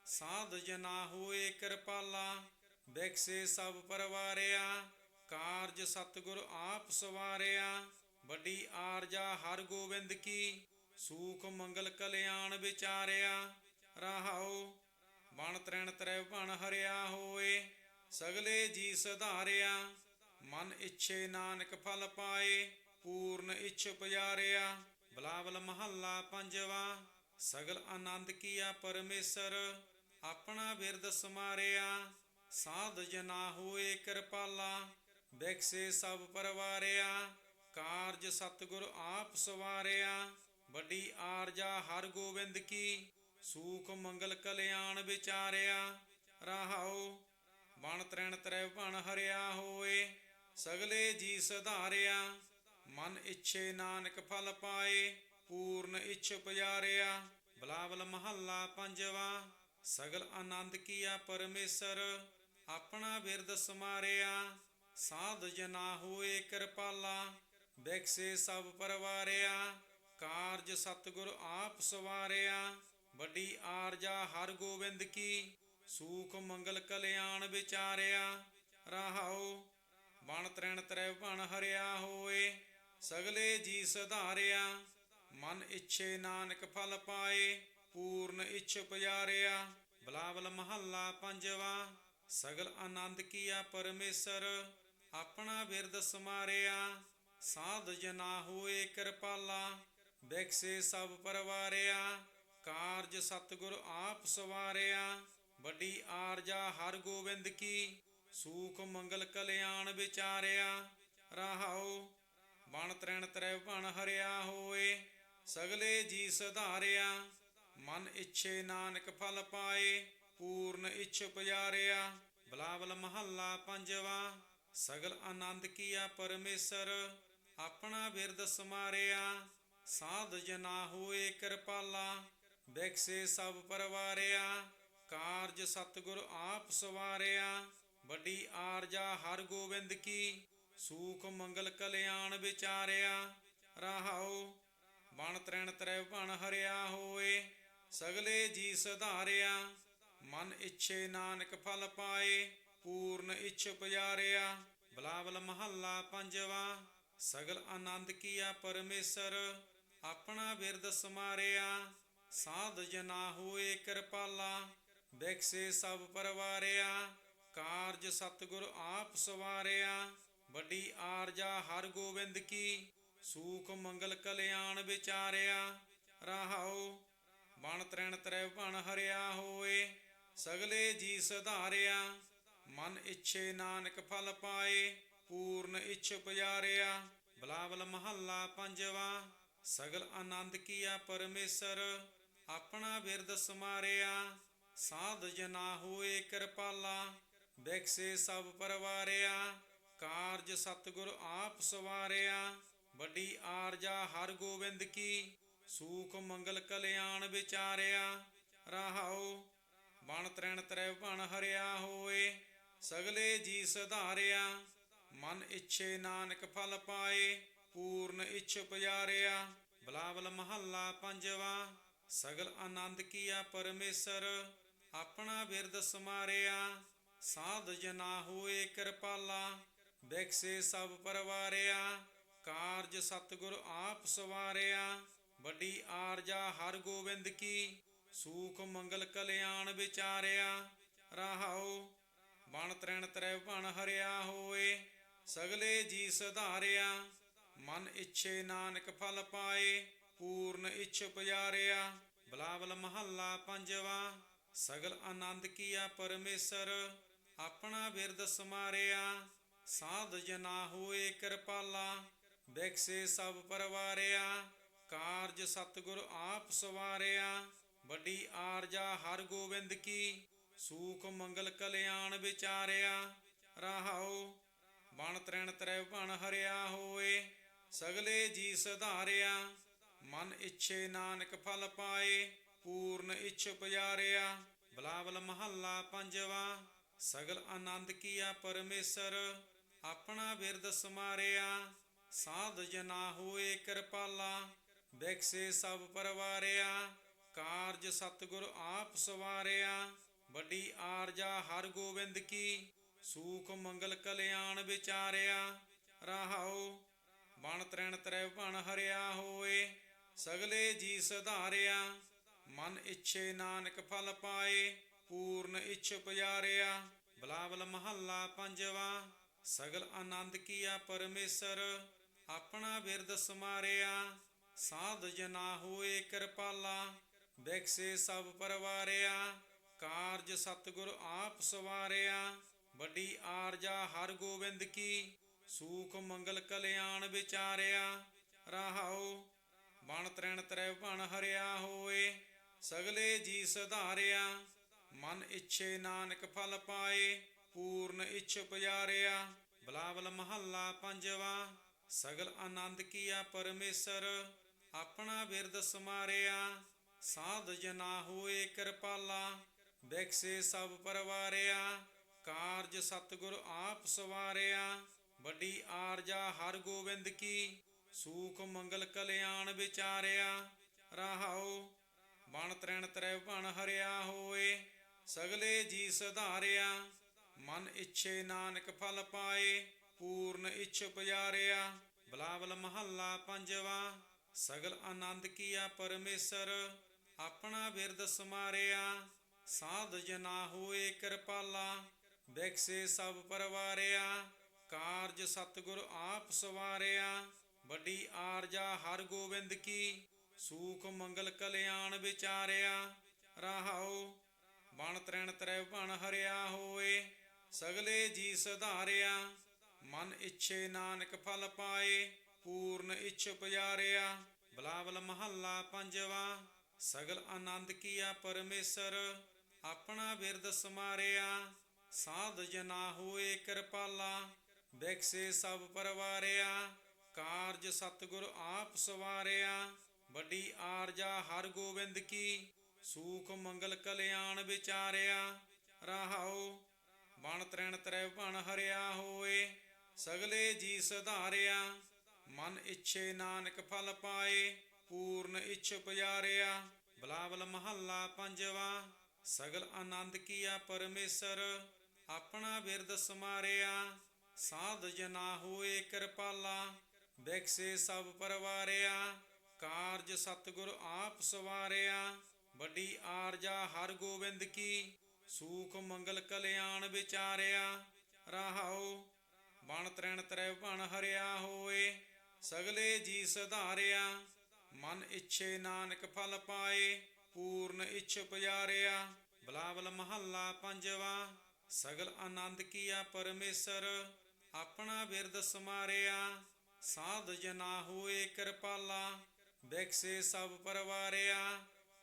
ਸਾਧ ਜਨਾ ਹੋਏ ਕਿਰਪਾਲਾ, ਬਿਕਸੇ ਸਭ ਪਰਵਾਰਿਆ। ਕਾਰਜ ਸਤਿਗੁਰ ਆਪ ਸਵਾਰਿਆ, ਵੱਡੀ ਆਰਜਾ ਹਰ ਗੋਬਿੰਦ ਕੀ। ਸੂਖ ਮੰਗਲ ਕਲਿਆਣ ਵਿਚਾਰਿਆ। ਰਹਾਉ ਬਣ ਤ੍ਰਿਣ ਤ੍ਰੈ ਬਣ ਹਰਿਆ ਹੋਏ, ਸਗਲੇ ਜੀ ਸੁਧਾਰਿਆ। ਮਨ ਇੱਛੇ ਨਾਨਕ ਫਲ ਪਾਏ, ਪੂਰਨ ਇੱਛ ਪੁਜਾਰਿਆ। ਬਿਲਾਵਲ ਮਹੱਲਾ ਪੰਜਵਾ। ਸਗਲ ਆਨੰਦ ਕੀਆ ਪਰਮੇਸ਼ਰ, ਆਪਣਾ ਬਿਰਦ ਸਮਾਰਿਆ। ਸਾਧ ਜਨਾ ਹੋਏ ਕਿਰਪਾਲਾ, ਬਿਕਸੇ ਸਭ ਪਰਵਾਰਿਆ। ਕਾਰਜ ਸਤਿਗੁਰ ਆਪ ਸਵਾਰਿਆ, ਵੱਡੀ ਆਰਜਾ ਹਰ ਗੋਬਿੰਦ ਕੀ। ਸੂਖ ਮੰਗਲ ਕਲਿਆਣ ਵਿਚਾਰਿਆ। ਰਹਾਉ ਬਣ ਤ੍ਰੈਣ ਤ੍ਰੈ ਬਣ ਹਰਿਆ ਹੋਏ, ਸਗਲੇ ਜੀ ਸੁਧਾਰਿਆ। ਮਨ ਇੱਛੇ ਨਾਨਕ ਫਲ ਪਾਏ, ਪੂਰਨ ਇੱਛ ਪੁਜਾਰਿਆ। ਬਿਲਾਵਲ ਮਹੱਲਾ ਪੰਜਵਾ। ਸਗਲ ਆਨੰਦ ਕੀਆ ਪਰਮੇਸ਼ਰ, ਆਪਣਾ ਬਿਰਦ ਸਮਾਰਿਆ। ਸਾਧ ਜਨਾ ਹੋਏ ਕਿਰਪਾਲਾ, ਬਿਕਸੇ ਸਭ ਪਰਵਾਰਿਆ। ਕਾਰਜ ਸਤਿਗੁਰ ਆਪ ਸਵਾਰਿਆ, ਵੱਡੀ ਆਰਜਾ ਹਰ ਗੋਬਿੰਦ ਕੀ। ਸੂਖ ਮੰਗਲ ਕਲਿਆਣ ਵਿਚਾਰਿਆ। ਰਹਾਉ ਬਣ ਤ੍ਰੈਣ ਤ੍ਰੈ ਬਣ ਹਰਿਆ ਹੋਏ, ਸਗਲੇ ਜੀ ਸੁਧਾਰਿਆ। ਮਨ ਇੱਛੇ ਨਾਨਕ ਫਲ ਪਾਏ, ਪੂਰਨ ਇੱਛ ਪੁਜਾਰਿਆ। ਬਿਲਾਵਲ ਮਹੱਲਾ ਪੰਜਵਾ। ਸਗਲ ਆਨੰਦ ਕੀਆ ਪਰਮੇਸ਼ਰ, ਆਪਣਾ ਬਿਰਦ ਸਮਾਰਿਆ। ਸਾਧ ਜਨਾ ਹੋਏ ਕਿਰਪਾਲਾ, ਬਿਕਸੇ ਸਭ ਪਰਵਾਰਿਆ। ਕਾਰਜ ਸਤਿਗੁਰ ਆਪ ਸਵਾਰਿਆ, ਵੱਡੀ ਆਰਜਾ ਹਰ ਗੋਬਿੰਦ ਕੀ। ਸੂਖ ਮੰਗਲ ਕਲਿਆਣ ਵਿਚਾਰਿਆ। ਰਹਾਉ ਬਣ ਤ੍ਰੈਣ ਤ੍ਰੈ ਬਣ ਹਰਿਆ ਹੋਏ, ਸਗਲੇ ਜੀ ਸੁਧਾਰਿਆ। ਮਨ ਇੱਛੇ ਨਾਨਕ ਫਲ ਪਾਏ, ਪੂਰਨ ਇੱਛ ਪੁਜਾਰਿਆ। ਬਿਲਾਵਲ ਮਹੱਲਾ ਪੰਜਵਾ। ਸਗਲ ਆਨੰਦ ਕੀਆ ਪਰਮੇਸ਼ਰ, ਆਪਣਾ ਬਿਰਦ ਸਮਾਰਿਆ। ਸਾਧ ਜਨਾ ਹੋਏ ਕਿਰਪਾਲਾ, ਬਿਕਸੇ ਸਭ ਪਰਵਾਰਿਆ। ਕਾਰਜ ਸਤਿਗੁਰ ਆਪ ਸਵਾਰਿਆ, ਵੱਡੀ ਆਰਜਾ ਹਰ ਗੋਬਿੰਦ ਕੀ। ਸੂਖ ਮੰਗਲ ਕਲਿਆਣ ਵਿਚਾਰਿਆ। ਰਹਾਉ ਬਣ ਤ੍ਰੈਣ ਤ੍ਰੈ ਬਣ ਹਰਿਆ ਹੋਏ, ਸਗਲੇ ਜੀ ਸੁਧਾਰਿਆ। ਮਨ ਇੱਛੇ ਨਾਨਕ ਫਲ ਪਾਏ, ਪੂਰਨ ਇੱਛ ਪੁਜਾਰਿਆ। ਬਿਲਾਵਲ ਮਹੱਲਾ ਪੰਜਵਾ। ਸਗਲ ਆਨੰਦ ਕੀਆ ਪਰਮੇਸ਼ਰ, ਆਪਣਾ ਬਿਰਦ ਸਮਾਰਿਆ। ਸਾਧ ਜਨਾ ਹੋਏ ਕਿਰਪਾਲਾ, ਬਿਕਸੇ ਸਭ ਪਰਵਾਰਿਆ। ਕਾਰਜ ਸਤਿਗੁਰ ਆਪ ਸਵਾਰਿਆ, ਵੱਡੀ ਆਰਜਾ ਹਰ ਗੋਬਿੰਦ ਕੀ। ਸੂਖ ਮੰਗਲ ਕਲਿਆਣ ਵਿਚਾਰਿਆ। ਰਹਾਉ ਬਣ ਤ੍ਰੈਣ ਤ੍ਰੈ ਬਣ ਹਰਿਆ ਹੋਏ, ਸਗਲੇ ਜੀ ਸੁਧਾਰਿਆ। ਮਨ ਇੱਛੇ ਨਾਨਕ ਫਲ ਪਾਏ, ਪੂਰਨ ਇੱਛ ਪੁਜਾਰਿਆ। ਬਿਲਾਵਲ ਮਹੱਲਾ ਪੰਜਵਾ। ਸਗਲ ਆਨੰਦ ਕੀਆ ਪਰਮੇਸ਼ਰ, ਆਪਣਾ ਬਿਰਦ ਸਮਾਰਿਆ। ਸਾਧ ਜਨਾ ਹੋਏ ਕਿਰਪਾਲਾ, ਬਿਕਸੇ ਸਭ ਪਰਵਾਰਿਆ। ਕਾਰਜ ਸਤਿਗੁਰ ਆਪ ਸਵਾਰਿਆ, ਵੱਡੀ ਆਰਜਾ ਹਰ ਗੋਬਿੰਦ ਕੀ। ਸੂਖ ਮੰਗਲ ਕਲਿਆਣ ਵਿਚਾਰਿਆ। ਰਹਾਉ ਬਣ ਤ੍ਰੈਣ ਤ੍ਰੈ ਬਣ ਹਰਿਆ ਹੋਏ, ਸਗਲੇ ਜੀ ਸੁਧਾਰਿਆ। ਮਨ ਇੱਛੇ ਨਾਨਕ ਫਲ ਪਾਏ, ਪੂਰਨ ਇੱਛ ਪੁਜਾਰਿਆ। ਬਿਲਾਵਲ ਮਹੱਲਾ ਪੰਜਵਾ। ਸਗਲ ਆਨੰਦ ਕੀਆ ਪਰਮੇਸ਼ਰ, ਆਪਣਾ ਬਿਰਦ ਸਮਾਰਿਆ। ਸਾਧ ਜਨਾ ਹੋਏ ਕਿਰਪਾਲਾ, ਬਿਕਸੇ ਸਭ ਪਰਵਾਰਿਆ। ਕਾਰਜ ਸਤਿਗੁਰ ਆਪ ਸਵਾਰਿਆ, ਵੱਡੀ ਆਰਜਾ ਹਰ ਗੋਬਿੰਦ ਕੀ। ਸੂਖ ਮੰਗਲ ਕਲਿਆਣ ਵਿਚਾਰਿਆ। ਰਹਾਉ ਬਣ ਤ੍ਰੈਣ ਤ੍ਰੈ ਬਣ ਹਰਿਆ ਹੋਏ, ਸਗਲੇ ਜੀ ਸੁਧਾਰਿਆ। ਮਨ ਇੱਛੇ ਨਾਨਕ ਫਲ ਪਾਏ, ਪੂਰਨ ਇੱਛ ਪੁਜਾਰਿਆ। ਬਿਲਾਵਲ ਮਹੱਲਾ ਪੰਜਵਾ। ਸਗਲ ਆਨੰਦ ਕੀਆ ਪਰਮੇਸ਼ਰ, ਆਪਣਾ ਬਿਰਦ ਸਮਾਰਿਆ। ਸਾਧ ਜਨਾ ਹੋਏ ਕਿਰਪਾਲਾ, ਬਿਕਸੇ ਸਭ ਪਰਵਾਰਿਆ। ਕਾਰਜ ਸਤਿਗੁਰ ਆਪ ਸਵਾਰਿਆ, ਵੱਡੀ ਆਰਜਾ ਹਰ ਗੋਬਿੰਦ ਕੀ। ਸੂਖ ਮੰਗਲ ਕਲਿਆਣ ਵਿਚਾਰਿਆ। ਰਹਾਉ ਬਣ ਤ੍ਰੈਣ ਤ੍ਰੈ ਬਣ ਹਰਿਆ ਹੋਏ, ਸਗਲੇ ਜੀ ਸੁਧਾਰਿਆ। ਮਨ ਇੱਛੇ ਨਾਨਕ ਫਲ ਪਾਏ, ਪੂਰਨ ਇੱਛ ਪੁਜਾਰਿਆ। ਬਿਲਾਵਲ ਮਹੱਲਾ ਪੰਜਵਾ। ਸਗਲ ਆਨੰਦ ਕੀਆ ਪਰਮੇਸ਼ਰ, ਆਪਣਾ ਬਿਰਦ ਸਮਾਰਿਆ। ਸਾਧ ਜਨਾ ਹੋਏ ਕਿਰਪਾਲਾ, ਬਿਕਸੇ ਸਭ ਪਰਵਾਰਿਆ। ਕਾਰਜ ਸਤਿਗੁਰ ਆਪ ਸਵਾਰਿਆ, ਵੱਡੀ ਆਰਜਾ ਹਰ ਗੋਬਿੰਦ ਕੀ। ਸੂਖ ਮੰਗਲ ਕਲਿਆਣ ਵਿਚਾਰਿਆ। ਰਹਾਉ ਬਣ ਤ੍ਰੈਣ ਤ੍ਰੈ ਬਣ ਹਰਿਆ ਹੋਏ, ਸਗਲੇ ਜੀ ਸੁਧਾਰਿਆ। ਮਨ ਇੱਛੇ ਨਾਨਕ ਫਲ ਪਾਏ, ਪੂਰਨ ਇੱਛ ਪੁਜਾਰਿਆ। ਬਿਲਾਵਲ ਮਹੱਲਾ ਪੰਜਵਾ। ਸਗਲ ਆਨੰਦ ਕੀਆ ਪਰਮੇਸ਼ਰ, ਆਪਣਾ ਬਿਰਦ ਸਮਾਰਿਆ। ਸਾਧ ਜਨਾ ਹੋਏ ਕਿਰਪਾਲਾ, ਬਿਖਸੇ ਸਭ ਪਰਵਾਰਿਆ। ਕਾਰਜ ਸਤਿਗੁਰ ਆਪ ਸਵਾਰਿਆ, ਵੱਡੀ ਆਰਜਾ ਹਰ ਗੋਬਿੰਦ ਕੀ। ਸੂਖ ਮੰਗਲ ਕਲਿਆਣ ਵਿਚਾਰਿਆ। ਰਹਾਉ ਬਣ ਤ੍ਰਿਣ ਤ੍ਰੈ ਬਣ ਹਰਿਆ ਹੋਏ, ਸਗਲੇ ਜੀ ਸੁਧਾਰਿਆ। ਮਨ ਇੱਛੇ ਨਾਨਕ ਫਲ ਪਾਏ, ਪੂਰਨ ਇੱਛ ਪੁਜਾਰਿਆ। ਬਿਲਾਵਲ ਮਹੱਲਾ ਪੰਜਵਾ। ਸਗਲ ਆਨੰਦ ਕੀਆ ਪਰਮੇਸ਼ਰ, ਆਪਣਾ ਬਿਰਦ ਸਮਾਰਿਆ। ਸਾਧ ਜਨਾ ਹੋਏ ਕਿਰਪਾਲਾ, ਬਿਖਸੇ ਸਭ ਪਰਵਾਰਿਆ। ਕਾਰਜ ਸਤਿਗੁਰ ਆਪ ਸਵਾਰਿਆ, ਵੱਡੀ ਆਰਜਾ ਹਰ ਗੋਬਿੰਦ ਕੀ। ਸੂਖ ਮੰਗਲ ਕਲਿਆਣ ਵਿਚਾਰਿਆ। ਰਹਾਉ ਬਣ ਤ੍ਰਿਣ ਤ੍ਰੈ ਬਣ ਹਰਿਆ ਹੋਏ, ਸਗਲੇ ਜੀ ਸੁਧਾਰਿਆ। ਮਨ ਇੱਛੇ ਨਾਨਕ ਫਲ ਪਾਏ, ਪੂਰਨ ਇੱਛ ਪੁਜਾਰਿਆ। ਬਿਲਾਵਲ ਮਹੱਲਾ ਪੰਜਵਾ। ਸਗਲ ਆਨੰਦ ਕੀਆ ਪਰਮੇਸ਼ਰ, ਆਪਣਾ ਬਿਰਦ ਸਮਾਰਿਆ। ਸਾਧ ਜਨਾ ਹੋਏ ਕਿਰਪਾਲਾ, ਬਿਖਸੇ ਸਭ ਪਰਵਾਰਿਆ। ਕਾਰਜ ਸਤਿਗੁਰ ਆਪ ਸਵਾਰਿਆ, ਵੱਡੀ ਆਰਜਾ ਹਰ ਗੋਬਿੰਦ ਕੀ। ਸੂਖ ਮੰਗਲ ਕਲਿਆਣ ਵਿਚਾਰਿਆ। ਰਹਾਉ ਬਣ ਤ੍ਰਿਣ ਤ੍ਰੈ ਬਣ ਹਰਿਆ ਹੋਏ, ਸਗਲੇ ਜੀ ਸੁਧਾਰਿਆ। ਮਨ ਇੱਛੇ ਨਾਨਕ ਫਲ ਪਾਏ, ਪੂਰਨ ਇੱਛ ਪੁਜਾਰਿਆ। ਬਿਲਾਵਲ ਮਹੱਲਾ ਪੰਜਵਾ। ਸਗਲ ਆਨੰਦ ਕੀਆ ਪਰਮੇਸ਼ਰ, ਆਪਣਾ ਬਿਰਦ ਸਮਾਰਿਆ। ਸਾਧ ਜਨਾ ਹੋਏ ਕਿਰਪਾਲਾ, ਬਿਖਸੇ ਸਭ ਪਰਵਾਰਿਆ। ਕਾਰਜ ਸਤਿਗੁਰ ਆਪ ਸਵਾਰਿਆ, ਵੱਡੀ ਆਰਜਾ ਹਰ ਗੋਬਿੰਦ ਕੀ। ਸੂਖ ਮੰਗਲ ਕਲਿਆਣ ਵਿਚਾਰਿਆ। ਰਹਾਉ ਬਣ ਤ੍ਰਿਣ ਤ੍ਰੈ ਬਣ ਹਰਿਆ ਹੋਏ, ਸਗਲੇ ਜੀ ਸੁਧਾਰਿਆ। ਮਨ ਇੱਛੇ ਨਾਨਕ ਫਲ ਪਾਏ, ਪੂਰਨ ਇੱਛ ਪੁਜਾਰਿਆ। ਬਿਲਾਵਲ ਮਹੱਲਾ ਪੰਜਵਾ। ਸਗਲ ਆਨੰਦ ਕੀਆ ਪਰਮੇਸ਼ਰ, ਆਪਣਾ ਬਿਰਦ ਸਮਾਰਿਆ। ਸਾਧ ਜਨਾ ਹੋਏ ਕਿਰਪਾਲਾ, ਬਿਖਸੇ ਸਭ ਪਰਵਾਰਿਆ। ਕਾਰਜ ਸਤਿਗੁਰ ਆਪ ਸਵਾਰਿਆ, ਵੱਡੀ ਆਰਜਾ ਹਰ ਗੋਬਿੰਦ ਕੀ। ਸੂਖ ਮੰਗਲ ਕਲਿਆਣ ਵਿਚਾਰਿਆ। ਰਹਾਉ ਬਣ ਤ੍ਰਿਣ ਤ੍ਰੈ ਬਣ ਹਰਿਆ ਹੋਏ, ਸਗਲੇ ਜੀ ਸੁਧਾਰਿਆ। ਮਨ ਇੱਛੇ ਨਾਨਕ ਫਲ ਪਾਏ, ਪੂਰਨ ਇੱਛ ਪੁਜਾਰਿਆ। ਬਿਲਾਵਲ ਮਹੱਲਾ ਪੰਜਵਾ। ਸਗਲ ਆਨੰਦ ਕੀਆ ਪਰਮੇਸ਼ਰ, ਆਪਣਾ ਬਿਰਦ ਸਮਾਰਿਆ। ਸਾਧ ਜਨਾ ਹੋਏ ਕਿਰਪਾਲਾ, ਬਿਖਸੇ ਸਭ ਪਰਵਾਰਿਆ।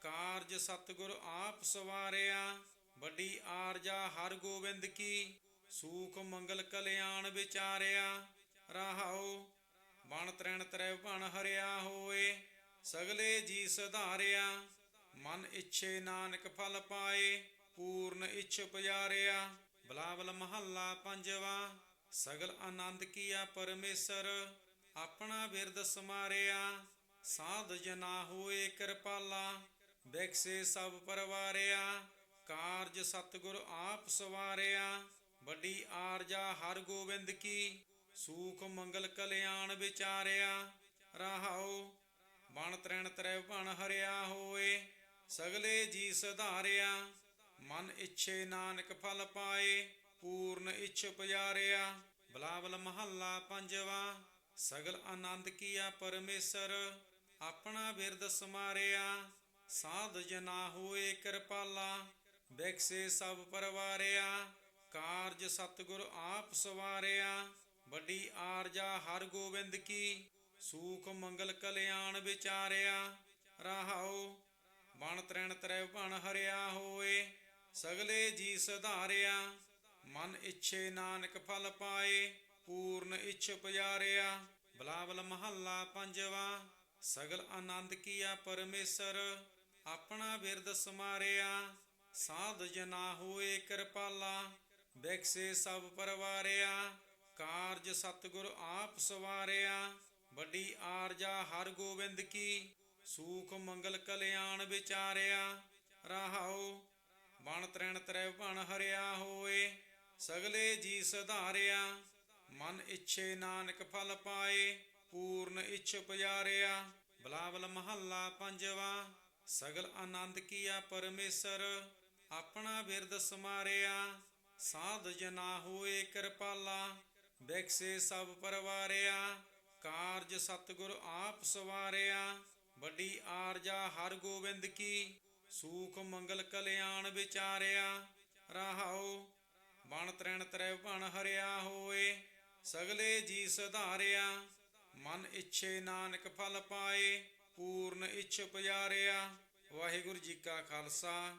ਕਾਰਜ ਸਤਿਗੁਰ ਆਪ ਸਵਾਰਿਆ, ਵੱਡੀ ਆਰਜਾ ਹਰ ਗੋਬਿੰਦ ਕੀ। ਸੂਖ ਮੰਗਲ ਕਲਿਆਣ ਵਿਚਾਰਿਆ। ਰਹਾਉ ਬਣ ਤ੍ਰਿਣ ਤ੍ਰੈ ਬਣ ਹਰਿਆ ਹੋਏ, ਸਗਲੇ ਜੀ ਸੁਧਾਰਿਆ। ਮਨ ਇੱਛੇ ਨਾਨਕ ਫਲ ਪਾਏ, ਪੂਰਨ ਇੱਛ ਪੁਜਾਰਿਆ। ਬਿਲਾਵਲ ਮਹੱਲਾ ਪੰਜਵਾ। ਸਗਲ ਆਨੰਦ ਕੀਆ ਪਰਮੇਸ਼ਰ, ਆਪਣਾ ਬਿਰਦ ਸਮਾਰਿਆ। ਸਾਧ ਜਨਾ ਹੋਏ ਕਿਰਪਾਲਾ, ਬਿਖਸੇ ਸਭ ਪਰਵਾਰਿਆ। ਕਾਰਜ ਸਤਿਗੁਰ ਆਪ ਸਵਾਰਿਆ, ਵੱਡੀ ਆਰਜਾ ਹਰ ਗੋਬਿੰਦ ਕੀ। ਸੂਖ ਮੰਗਲ ਕਲਿਆਣ ਵਿਚਾਰਿਆ। ਰਹਾਉ ਬਣ ਤ੍ਰਿਣ ਤ੍ਰੈ ਬਣ ਹਰਿਆ ਹੋਏ, ਸਗਲੇ ਜੀ ਸੁਧਾਰਿਆ। ਮਨ ਇੱਛੇ ਨਾਨਕ ਫਲ ਪਾਏ, ਪੂਰਨ ਇੱਛ ਪੁਜਾਰਿਆ। ਬਿਲਾਵਲ ਮਹੱਲਾ ਪੰਜਵਾ। ਸਗਲ ਆਨੰਦ ਕੀਆ ਪਰਮੇਸ਼ਰ, ਆਪਣਾ ਬਿਰਦ ਸਮਾਰਿਆ। ਸਾਧ ਜਨਾ ਹੋਏ ਕਿਰਪਾਲਾ, ਬਿਖਸੇ ਸਭ ਪਰਵਾਰਿਆ। ਕਾਰਜ ਸਤਿਗੁਰ ਆਪ ਸਵਾਰਿਆ, ਵੱਡੀ ਆਰਜਾ ਹਰ ਗੋਬਿੰਦ ਕੀ। ਸੂਖ ਮੰਗਲ ਕਲਿਆਣ ਵਿਚਾਰਿਆ। ਰਹਾਉ ਬਣ ਤ੍ਰਿਣ ਤ੍ਰੈ ਬਣ ਹਰਿਆ ਹੋਏ, ਸਗਲੇ ਜੀ ਸੁਧਾਰਿਆ। ਮਨ ਇੱਛੇ ਨਾਨਕ ਫਲ ਪਾਏ, ਪੂਰਨ ਇੱਛ ਪੁਜਾਰਿਆ। ਬਿਲਾਵਲ ਮਹੱਲਾ ਪੰਜਵਾ। ਸਗਲ ਆਨੰਦ ਕੀਆ ਪਰਮੇਸ਼ਰ, ਆਪਣਾ ਬਿਰਦ ਸਮਾਰਿਆ। ਸਾਧ ਜਨਾ ਹੋਏ ਕਿਰਪਾਲਾ, ਬਿਖਸੇ ਸਭ ਪਰਵਾਰਿਆ। ਕਾਰਜ ਸਤਿਗੁਰ ਆਪ ਸਵਾਰਿਆ, ਵੱਡੀ ਆਰਜਾ ਹਰ ਗੋਬਿੰਦ ਕੀ। ਸੂਖ ਮੰਗਲ ਕਲਿਆਣ ਵਿਚਾਰਿਆ। ਰਹਾਉ ਬਣ ਤ੍ਰਿਣ ਤ੍ਰੈ ਬਣ ਹਰਿਆ ਹੋਏ, ਸਗਲੇ ਜੀ ਸੁਧਾਰਿਆ। ਮਨ ਇੱਛੇ ਨਾਨਕ ਫਲ ਪਾਏ, ਪੂਰਨ ਇੱਛ ਪੁਜਾਰਿਆ। ਬਿਲਾਵਲ ਮਹੱਲਾ ਪੰਜਵਾ। ਸਗਲ ਆਨੰਦ ਕੀਆ ਪਰਮੇਸ਼ਰ, ਆਪਣਾ ਬਿਰਦ ਸਮਾਰਿਆ। ਸਾਧ ਜਨਾ ਹੋਏ ਕਿਰਪਾਲਾ, ਬਿਖਸੇ ਸਭ ਪਰਵਾਰਿਆ। ਕਾਰਜ ਸਤਿਗੁਰ ਆਪ ਸਵਾਰਿਆ। ਵੱਡੀ ਆਰਜਾ ਹਰ ਗੋਬਿੰਦ ਕੀ, ਸੂਖ ਮੰਗਲ ਕਲਿਆਣ ਵਿਚਾਰਿਆ। ਰਹਾਉ ਬਣ ਤ੍ਰੈਣ ਤ੍ਰੈ ਬਣ ਹਰਿਆ ਹੋਏ, ਸਗਲੇ ਜੀ ਸੁਧਾਰਿਆ। ਮਨ ਇੱਛੇ ਨਾਨਕ ਫਲ ਪਾਏ, ਪੂਰਨ ਇੱਛ ਪੁਜਾਰਿਆ। ਵਾਹਿਗੁਰੂ ਜੀ ਕਾ ਖਾਲਸਾ